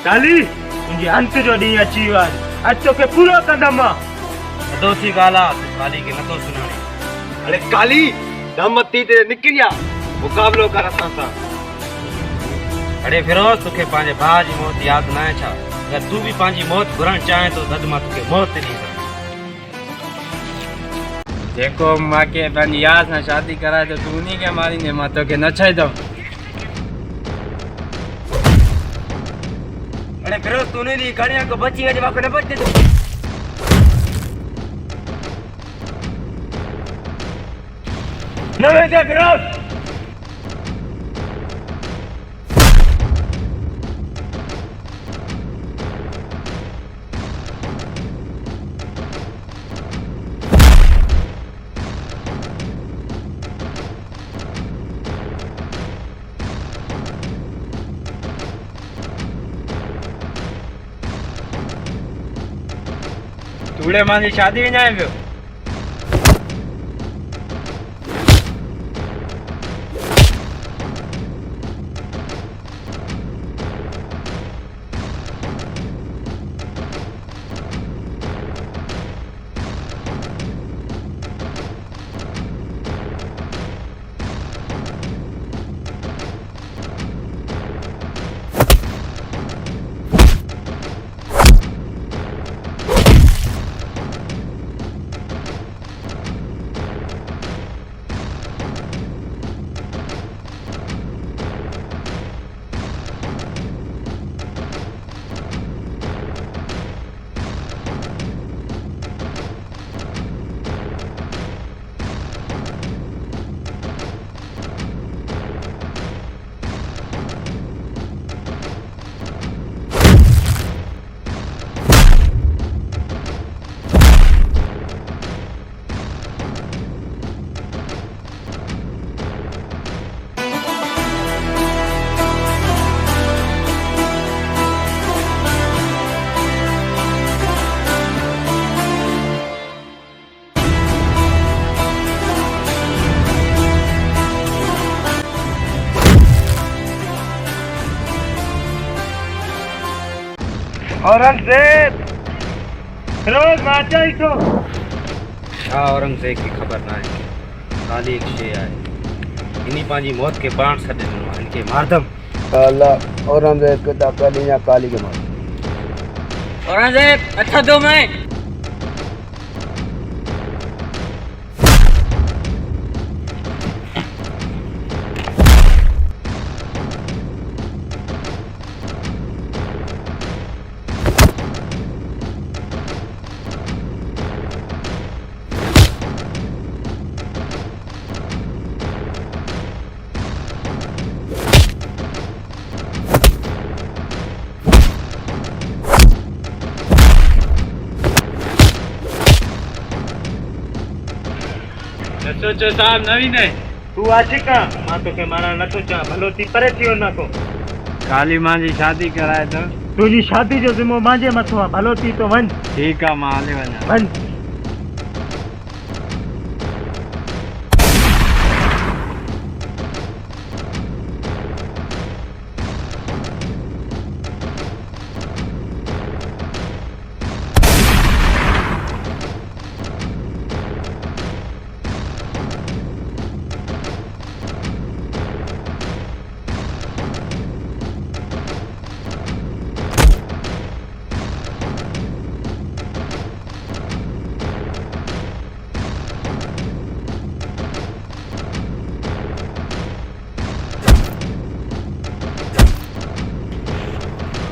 S5: काली तुंहिंजी अंत जो ॾींहुं अची वियो आहे अॼु तोखे पूरो कंदमि मां थधो थी ॻाल्हि आहे तूं काली खे नथो सुञाणे अरे काली दम थी ते निकिरी आ मुक़ाबिलो कर असां सां अरे फिरोज़ तोखे पंहिंजे भाउ जी मौत यादि न आहे छा अगरि तूं बि पंहिंजी मौत घुरण चाहे थो त मां तोखे मौत ॾींदुमि जेको मूंखे पंहिंजी यार सां शादी कराए त तूं उन खे मारींदे मां तोखे न छॾींदुमि अरे फिरोज तूने दी गाड़ियां को बची है जब न बच दे न दे फिरोज तूड़े मांजी शादी विञाए पियो औरंगजेब फिरोज मां अचां ई थो छा औरंगजेब की ख़बर न आहे काली हिकु शइ आहे इन्ही पंहिंजी मौत खे पाण सॾु ॾिनो आहे हिनखे मारदमि अल्लाह औरंगजेब के ताकत या काली के मार
S11: औरंगजेब अच्छा दो मैं
S5: सोचो साहब नवीन है तू आशिक आहे मां तोखे मारण नथो चाहियां भलो थी परे थी वञ को काली मांजी शादी कराए तो तुंहिंजी शादी जो ज़िम्मो मुंहिंजे मथां आहे भलो थी तो वञ ठीकु आहे मां हली वञा वञ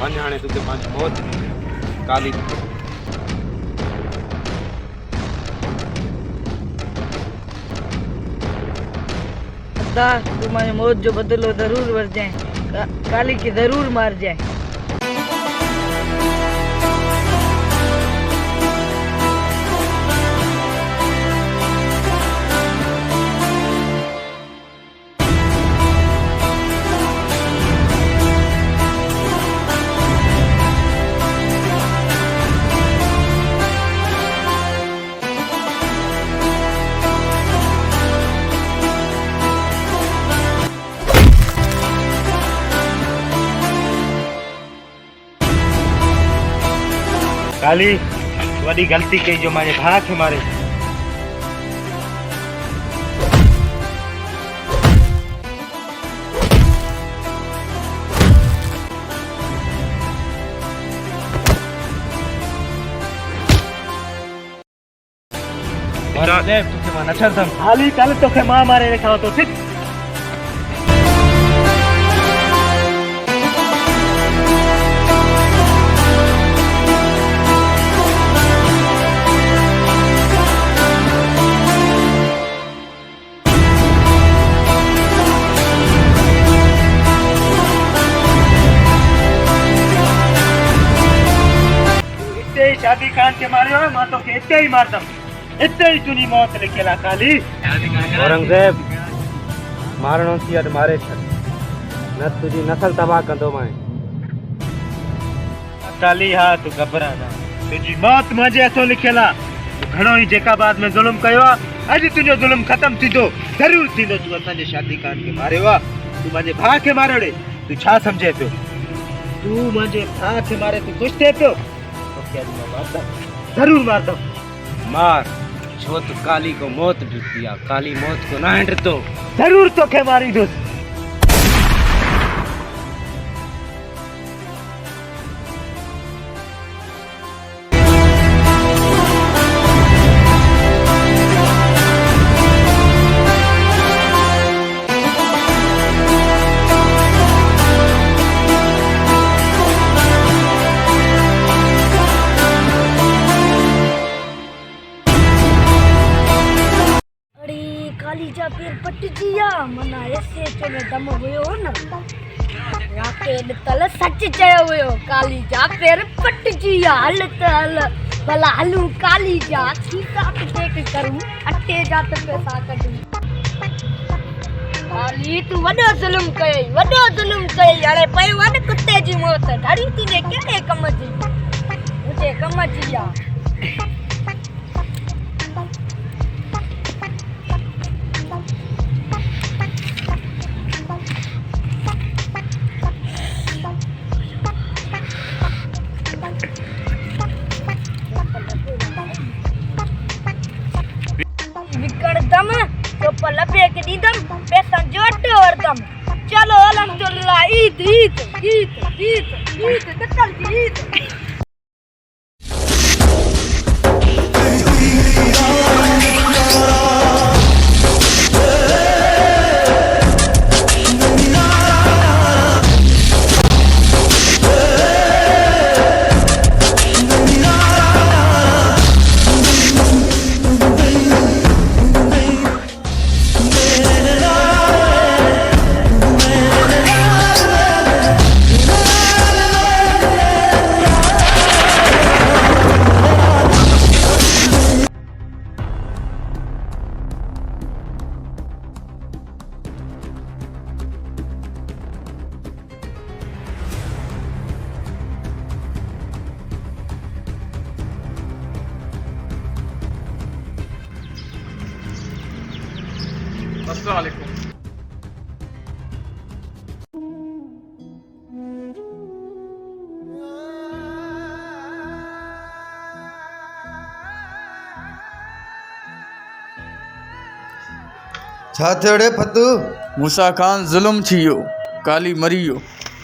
S5: वञ हाणे तोखे पंहिंजी मौत काली
S11: अदा तू मुझे मौत जो बदलो जरूर वर जाए, काली की जरूर मार जाए।
S5: काली वॾी ग़लती कई जो मुंहिंजे भाउ खे मारे। तोखे मां न छॾंदमि। हाली कल तोखे मां मारे रखां थो। ठीक शादी खान के मारियो मां तोखे इते ही मारदमि, इते ही तुंहिंजी मौत लिखियल आहे काली। औरंगज़ेब मारणो थी अॼु मारे छॾ, न तुंहिंजी नस्ल तबाह कंदो मैं। काली हा तूं घबरा न, तुंहिंजी मौत मुंहिंजे हथों लिखियल आहे। तूं घणो ई जेका बाद में ज़ुल्म कयो आहे, अॼु तुंहिंजो ज़ुल्म ख़तम थींदो, ज़रूरु थींदो। तूं असांजे शादी खान खे मारियो आहे, तूं मुंहिंजे भाउ खे मारियो ॾे। तूं छा सम्झे पियो? तूं मुंहिंजे भाउ खे मारे तूं ख़ुशि थिए पियो? जरूर मारदम। मार छो तो काली को मौत ॾिठी आहे, काली मौत को ना ॾिठो, जरूर तोखे मारींदुसि।
S3: काली जा पेर पटजी या मना ऐसे जो में दम हुयो न याके तल सच चयो हुयो। काली जा पेर पटजी या हल त हल भला हलू काली जा ठीका टेक करूं अटे जा त पैसा कढूं। काली तू वडो जुल्म कई, वडो जुल्म कई। हाणे पई वन कुत्ते जी मौत ढारी तुझे केड़े कम जी, मुझे कम जी या। विकड़दम तो पलबे के दीदम पैसा जोट वरदम। चलो अल्हम्दुलिल्लाह ईद ईद ईद ईद ईद कतल की ईद।
S12: अस्सलाम वालेकुम।
S13: छा थियो रे फतू? मूसा खान ज़ुल्म थी वियो, काली मरी वियो।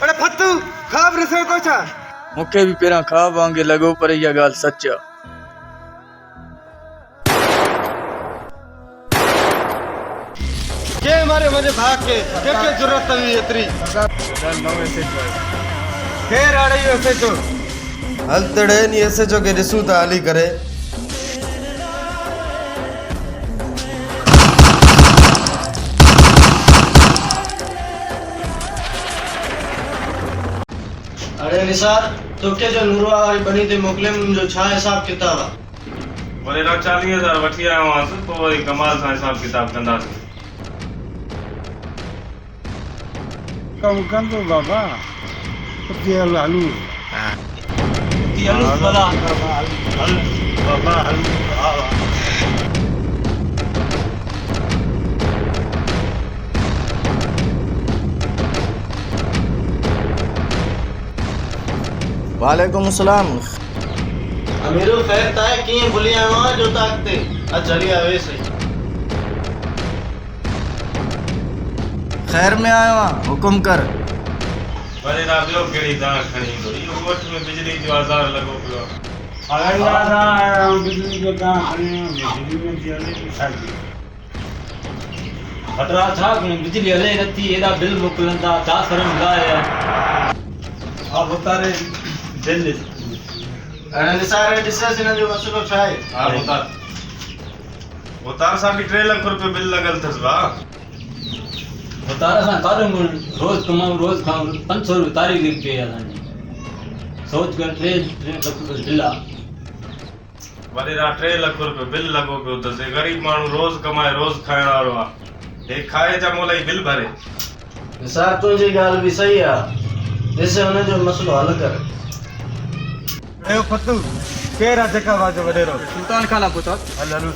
S4: अरे फतू ख़्वाब ॾिसो को छा?
S13: मूंखे बि पहिरां ख़्वाब वांगुरु लॻो, पर इहा ॻाल्हि सच आहे।
S4: के मारे मुंहिंजे भाउ खे? कंहिंखे ज़रूरत हुई एतिरी? केर आ रही है तो
S7: हल तड़े नी ऐसे जो के दिसू ता हली करे अरे निसार तोखे जो नूरवा वारी बनी ते मोकले मुंहिंजो छा हिसाब किताब आहे
S2: वरी 40,000 वठी आयो हुआसीं पोइ वरी कमाल सां हिसाब किताब कंदासीं
S4: कम कंदो बाबा कुत्ती हलू
S7: भला हल बाबा हल
S13: वालेकुम सलाम
S7: अमीरो खैर ताए कीअं भुली आयो आहे जो ताकते अच हली आवे सही
S13: खैर में आयो आहियां हुकुम कर
S2: वरी ना ॿियो कहिड़ी दाण खणी ईंदो इहो ॻोठ में बिजली जो आज़ार लॻो पियो आहे
S4: अगला दा बिजली जो का बिजली में हले छाजी
S10: खतरा था कि बिजली हले नथी एॾा बिल मोकिलंदा छा शर्म आहे
S4: अब उतारे दिल
S7: अरे निसार डिस्कस इन जो मसलो छा आहे
S2: हा उतार सां बि 3 लाख रुपए बिल लॻल अथसि भाउ
S10: उतार सां काॾो रोज़ कमाऊं रोज़ खाऊं 500 रुपए तारीख़ लिख पे असांजी सोच कर 3 लाख रुपए बिल आहे
S2: वरी ना 3 लाख रुपए बिल लॻो पियो अथसि ग़रीब माण्हू रोज़ कमाए रोज़ खाइण वारो आहे हे खाए जा मोल ई बिल भरे
S7: निसार तुंहिंजी ॻाल्हि बि सही आहे ॾिस हुन जो मसलो हल कर
S4: ए फतू केरा जका वाजो वडेरो
S13: सुल्तान खाना पुत्र
S4: हल हलू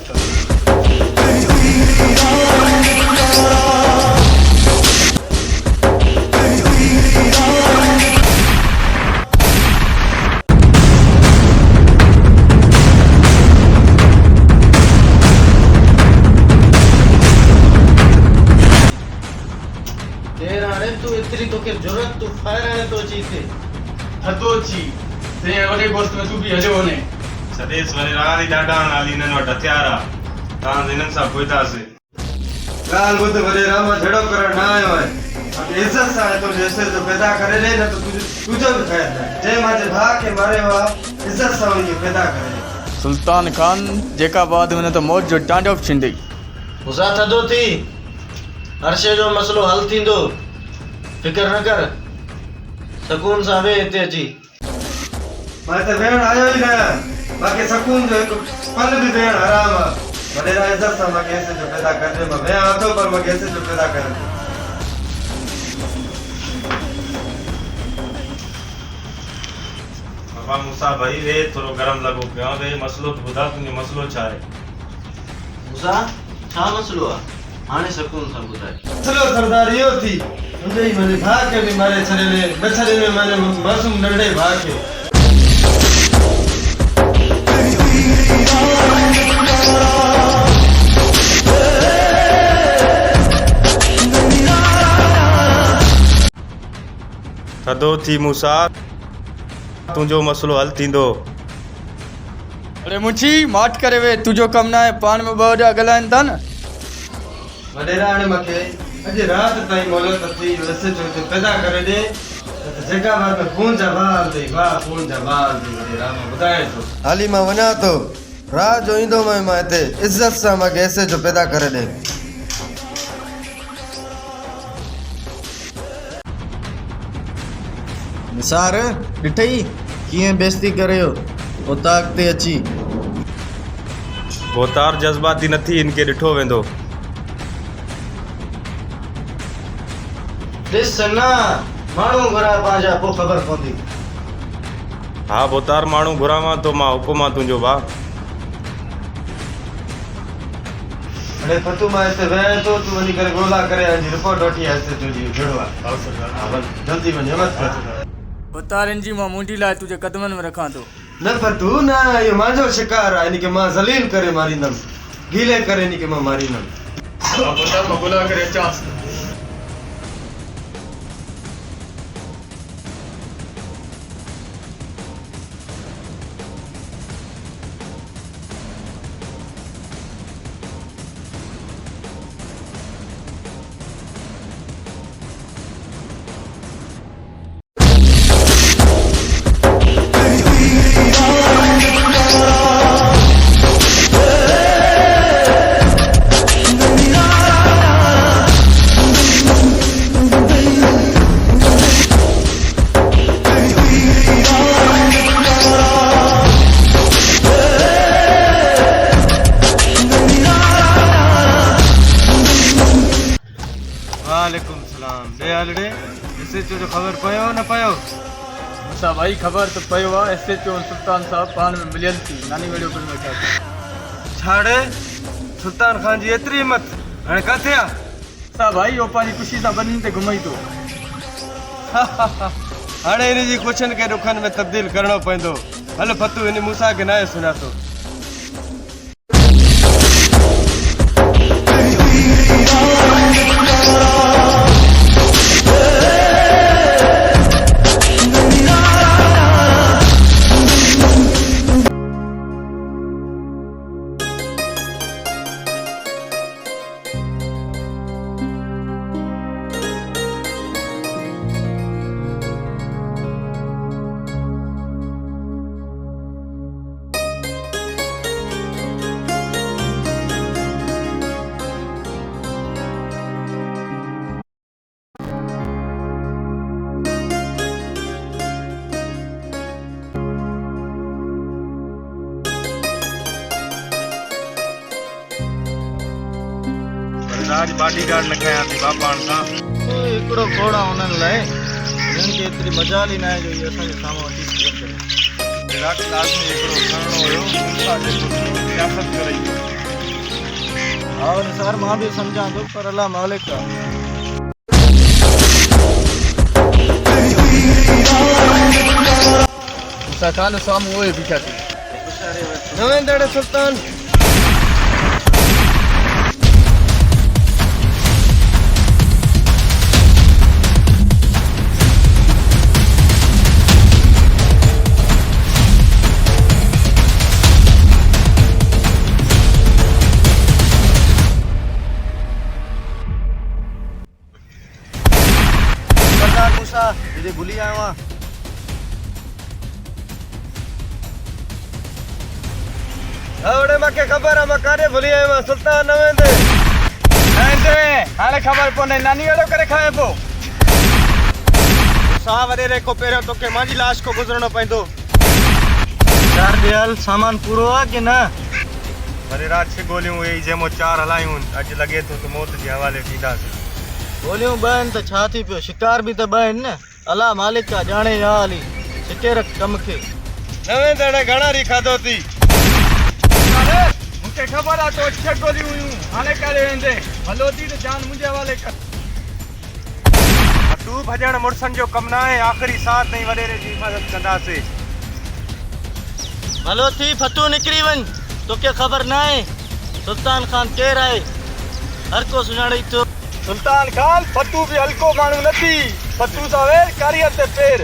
S7: हाणे तू एतिरी तोखे ज़रूरत तू फायर हाणे तो अची हिते
S12: थधो अची ते वॾे गोश्त में तूं बि हलियो वञे
S2: सदेस वरी राणी ॾाढा नाली हिननि वटि हथियार आहे तव्हां हिननि सां पुछंदासीं
S7: ॻाल्हि ॿुध वॾे राम झड़ो करण न आयो आहे इज़त सां तुंहिंजे हिसे जो पैदा करे ॾे न त तुंहिंजो बि ख़ैरु न जंहिं मुंहिंजे भाउ खे मारियो आहे इज़त सां उनखे पैदा करे ॾे
S13: सुल्तान खान जेका बाद हुन त मौत जो टांडव छिंडी
S7: मूंसां थधो थी हर्षे जो मसलो हल थींदो फिकर न कर सकून सां वेह हिते अची मां त वेहण आयो ई न आहियां बाक़ी सकून जो हिकु पल बि वेहण हराम आहे वॾेरा इज़त सां मूंखे हिसे जो पैदा करे मां वेहां थो पर मूंखे हिसे जो पैदा करे
S2: बाबा मूंसां भाई वे थोरो गरम लॻो पियो आहे वे मसलो ॿुधा तुंहिंजो मसलो छा आहे
S7: मूंसां छा मसलो आहे हाणे सकून सां ॿुधाए मसलो सरदार इहो थी मुंहिंजे मुंहिंजे भाउ खे बि मारे छॾे न छॾे मुंहिंजे मासूम नंढे भाउ खे
S2: थधो थी मूंसां तुंहिंजो मसलो हल थींदो
S13: अरे मुंची माठ करे वे तुंहिंजो कमु न आहे पाण में ॿ ॼा ॻाल्हाइनि था न
S7: वॾेरा हाणे मूंखे अॼु राति ताईं मोहलत थी वैसे जो हिते पैदा करे ॾे त जेका बार में खून जा वार अथई वाह खून जा वार अथई वॾेरा मां ॿुधायां थो हाली मां वञा थो राति जो ईंदो मां हिते इज़त सां मूंखे ऐसे जो पैदा करे ॾे
S13: निसार ॾिठई कीअं बेइज़ती करियो उताक ते अची
S2: बोतार जज़्बाती नथी इनके ॾिठो वेंदो
S7: ॾिस ना माण्हू घुरा पंहिंजा पोइ ख़बर पवंदी
S2: हा बोतार माण्हू घुरावां थो मां हुकुम आहे तुंहिंजो भाउ
S7: अरे फतू मां हिते वेह थो तूं वञी करे ॻोल्हा करे अॼु रिपोर्ट वठी अचे तुंहिंजी भेड़ो आहे जल्दी वञ मत
S13: उतारनि जी मां मुंडी लाइ तुंहिंजे कदमनि में रखां थो
S7: न फतू न इहो मुंहिंजो शिकार आहे इनखे मां ज़लील करे मारींदुमि गीले करे इनखे मां मारींदुमि
S12: मां ॻोल्हा करे अचांसि
S4: जो ख़बर पयो न पयो?
S13: मूंसां भाई ख़बर त पियो आहे SHO सुल्तान साहब पाण में मिलियल थी नानी वेड़ियो पिण वेठा थी।
S4: छाड़े सुल्तान खान जी एतिरी हिम्मत हाणे किथे आहे?
S13: सा भाई वो पंहिंजी ख़ुशी सां बनी ते घुमई थो।
S4: हाणे इन जी ख़ुशियुनि खे ॾुखनि में तब्दील करणो पवंदो। हल फतू इन मूसा खे नाहे सुञातो।
S5: आज बॉडीगार्ड न कयां थी बापाण सां।
S7: हिकिड़ो घोड़ा उन्हनि लाइ हिननि खे एतिरी मजाल ई न आहे जो इहे असांजे साम्हूं अची सघनि करे।
S5: विराट लाज़मी हिकिड़ो खणणो हुयो मूंसा जेको सियासत करे थो।
S7: हा निसार मां बि सम्झां थो पर अलाह मालिक आहे।
S13: मूंसां खान साम्हूं उहे बीठा थी।
S4: न वेंदड़ सुल्तान
S7: तुझे भूली आया वहाँ।
S4: अवड़े मांखे ख़बर आहे मां काॾे भुली आयो आहियां। सुल्तान न वेंदे हाणे ख़बर पवंदे नानी अहिड़ो करे खाए पोइ
S7: साह वॾेरे खां पहिरियों तोखे मुंहिंजी लाश को गुज़रणो पवंदो। चार ॾियल सामान पूरो आहे की न?
S5: वरी रात छह गोलियूं हुई जंहिंमो 4 हलायूं अॼु लॻे थो त मौत जे हवाले थींदासीं।
S7: गोलियूं ॿ आहिनि त छा थी पियो शिकार बि त ॿ आहिनि न। अलाह मालिक आहे ॼाणे या हली छिके रख कम खे।
S4: न वेंदड़ घणा री खाधो थी।
S13: मूंखे ख़बर आहे तो 6 गोलियूं हुयूं हाणे काॾे वेंदे भलो थी त जान मुंहिंजे हवाले कर।
S5: तू भॼण मुड़सनि जो कमु न आहे। आख़िरी साह ताईं वॾेरे जी हिफ़ाज़त कंदासीं।
S7: भलो थी फतू निकिरी वञ। तोखे ख़बर न आहे सुल्तान खान केरु आहे? हर को सुञाणे थो।
S13: सुल्तान खान फतू भी हल्को माण्हू न थी। फतू सां वेर कारीअ ते पेर।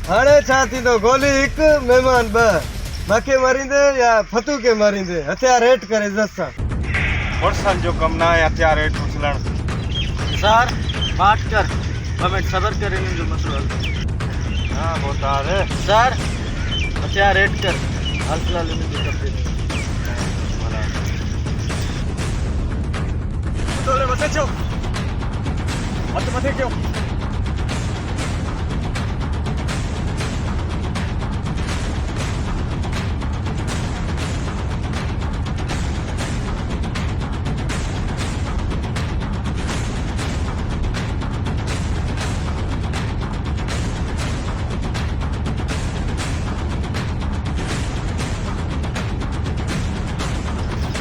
S4: हाणे छा थींदो? गोली हिकु महिमान ॿ। मूंखे मारींदे या फतू खे मारींदे? हथियार हेठि कर इज़त सां।
S5: मुड़सनि जो कमु न आहे हथियार हेठि उछलणु।
S7: निसार बात कर 2 मिनट सब्र कर इन्हनि जो मसलो हल।
S5: हाँ बोतार
S7: निसार हथियार हेठि कर हाल फिलहाल इन्हनि जो कब्जे में।
S13: तोले मथे छो हथ मथे कयो।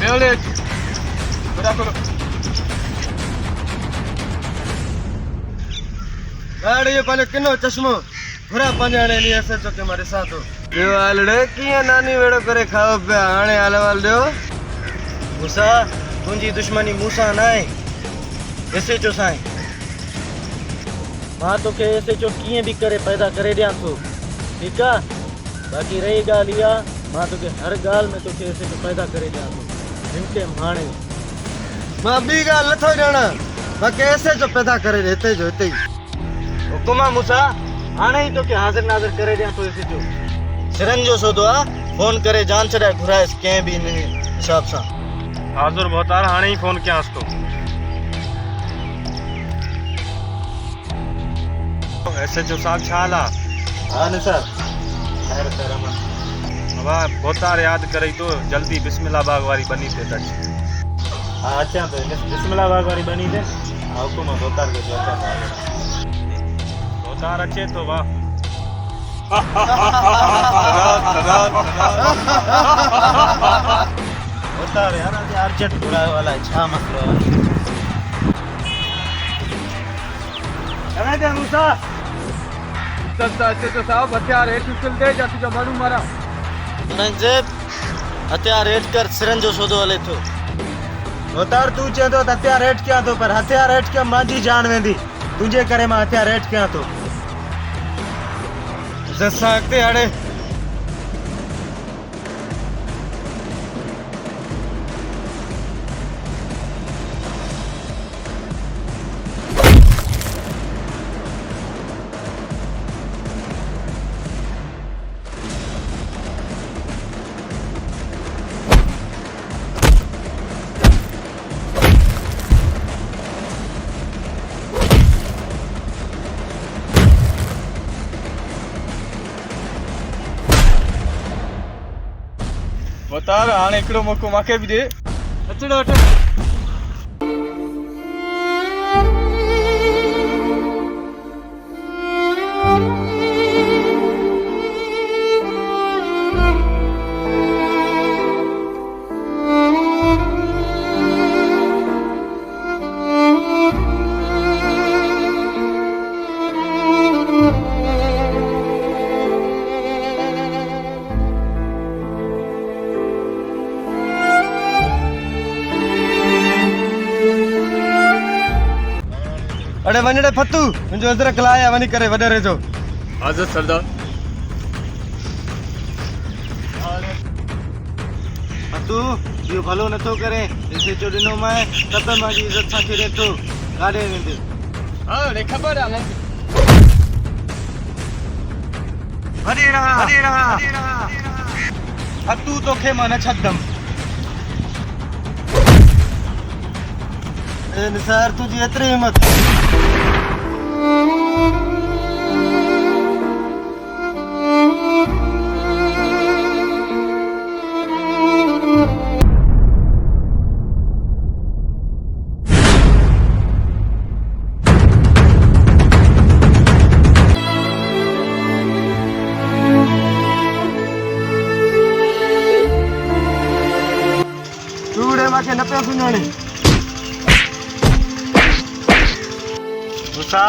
S13: Violet, berapa?
S4: अरे ये पहले किनो चश्मो
S7: घुरा पंजाणे नी ऐसे चो के मारे साथ हो
S4: ॿियो हालड़े कीअं नानी वेड़ो करे खाओ पिया हाणे हाल वाल ॾियो
S7: मूसा तुंहिंजी दुश्मनी मूसा न आहे ऐसे चो सां आहे मां तोखे ऐसे चो कीअं बि करे पैदा करे ॾियां थो ठीकु आहे बाक़ी रही ॻाल्हि इहा मां तोखे हर ॻाल्हि में तोखे ऐसे चो पैदा करे ॾियां थो हिनखे हाणे
S4: मां ॿी ॻाल्हि नथो ॼाणा मां कैसे जो पैदा करे हिते जो हिते ई
S7: हुकुम आहे मूसा हाणे ई तोखे हाज़िर नाज़िर करे ॾियां थो ऐसे चो सिरनि जो सौदो आहे फोन करे जान छॾाए घुराएसि कंहिं बि इन हिसाब सां
S5: हाज़ुर मोहतार हाणे ही फोन कयांसि थो ऐसे जो साहब छा हाल आहे
S7: हा न सर ख़ैर ख़ैर अमन
S5: वाह मोहतार यादि करे तो जल्दी बिस्मिल्लाह बाग वारी बनी ते अच
S7: हा अचां थो बिस्मिल्लाह बाग वारी बनी ते हा हुकुम आहे मोहतार खे अचां थो
S5: मोहतार अचे तो वाह
S7: मोहतार यार आज अर्जेंट घुराए वाला है छा मसलो है
S13: दे मूसा तो साहब हथियार हेठ उछल दे जा तुझा माण्हू मारा
S7: मंजित हथियार हेठ कर सिरन जो सौदो हले थो
S4: मोहतार तू चए तो हथियार हेठ कयां तो पर हथियार हेठ के मांजी जान वेंदी तुझे करे मां हथियार हेठ कयां तो जसा अॻिते हाणे
S13: मोहतार हाणे हिकिड़ो मौक़ो मूंखे बि ॾे अचणो वठ
S4: अड़े वञड़े फतू मुंहिंजो अदरक लाया वञी करे वॾेरे जो
S13: हाज़िर सरदार
S7: फतू इहो भलो नथो करे ऐसे चो ॾिनो मां तब मां जी इज़त सां खेॾे थो काॾे वेंदे
S13: हा रे ख़बर आहे
S4: हरी रहा फतू तोखे मां न छॾंदमि ए निसार तुंहिंजी एतिरी हिम्मत तूड़े मांखे न पियो सुञाणे
S5: मूसा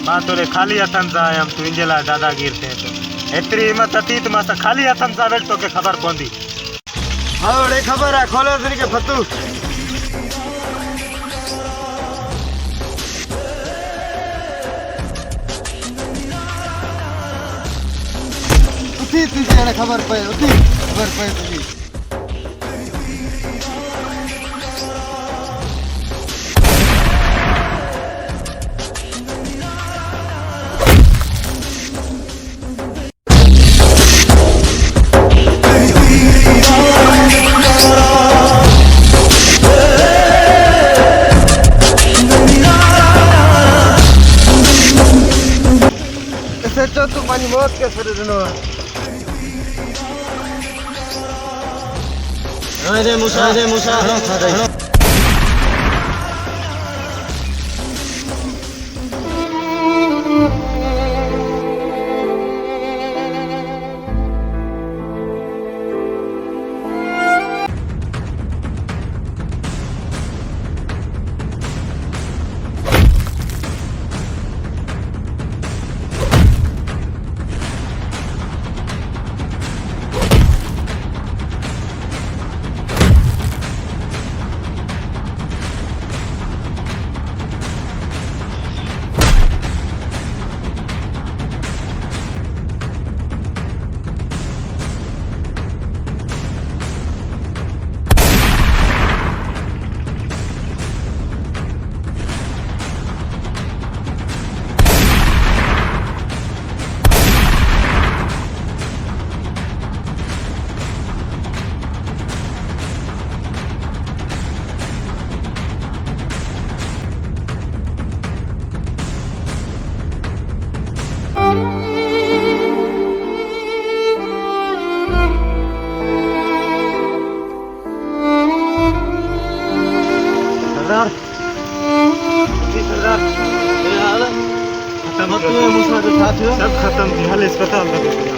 S5: मां तोरे खाली हथनि सां आयमि तूं इंजे लाइ दादागीर थिए थो एतिरी हिमत अथी त मां सां खाली हथनि सां वेठ तोखे ख़बर पवंदी
S4: हा ओड़े ख़बर आहे खोले के फतू उथी तुझे हाणे ख़बर पए उथी ख़बर पए तुंहिंजी तू पंहिंजी मौत खे छॾे ॾिनो आहे
S7: हाणे मूसा
S5: ख़त्म थी हल अस्पताल लॻो पियो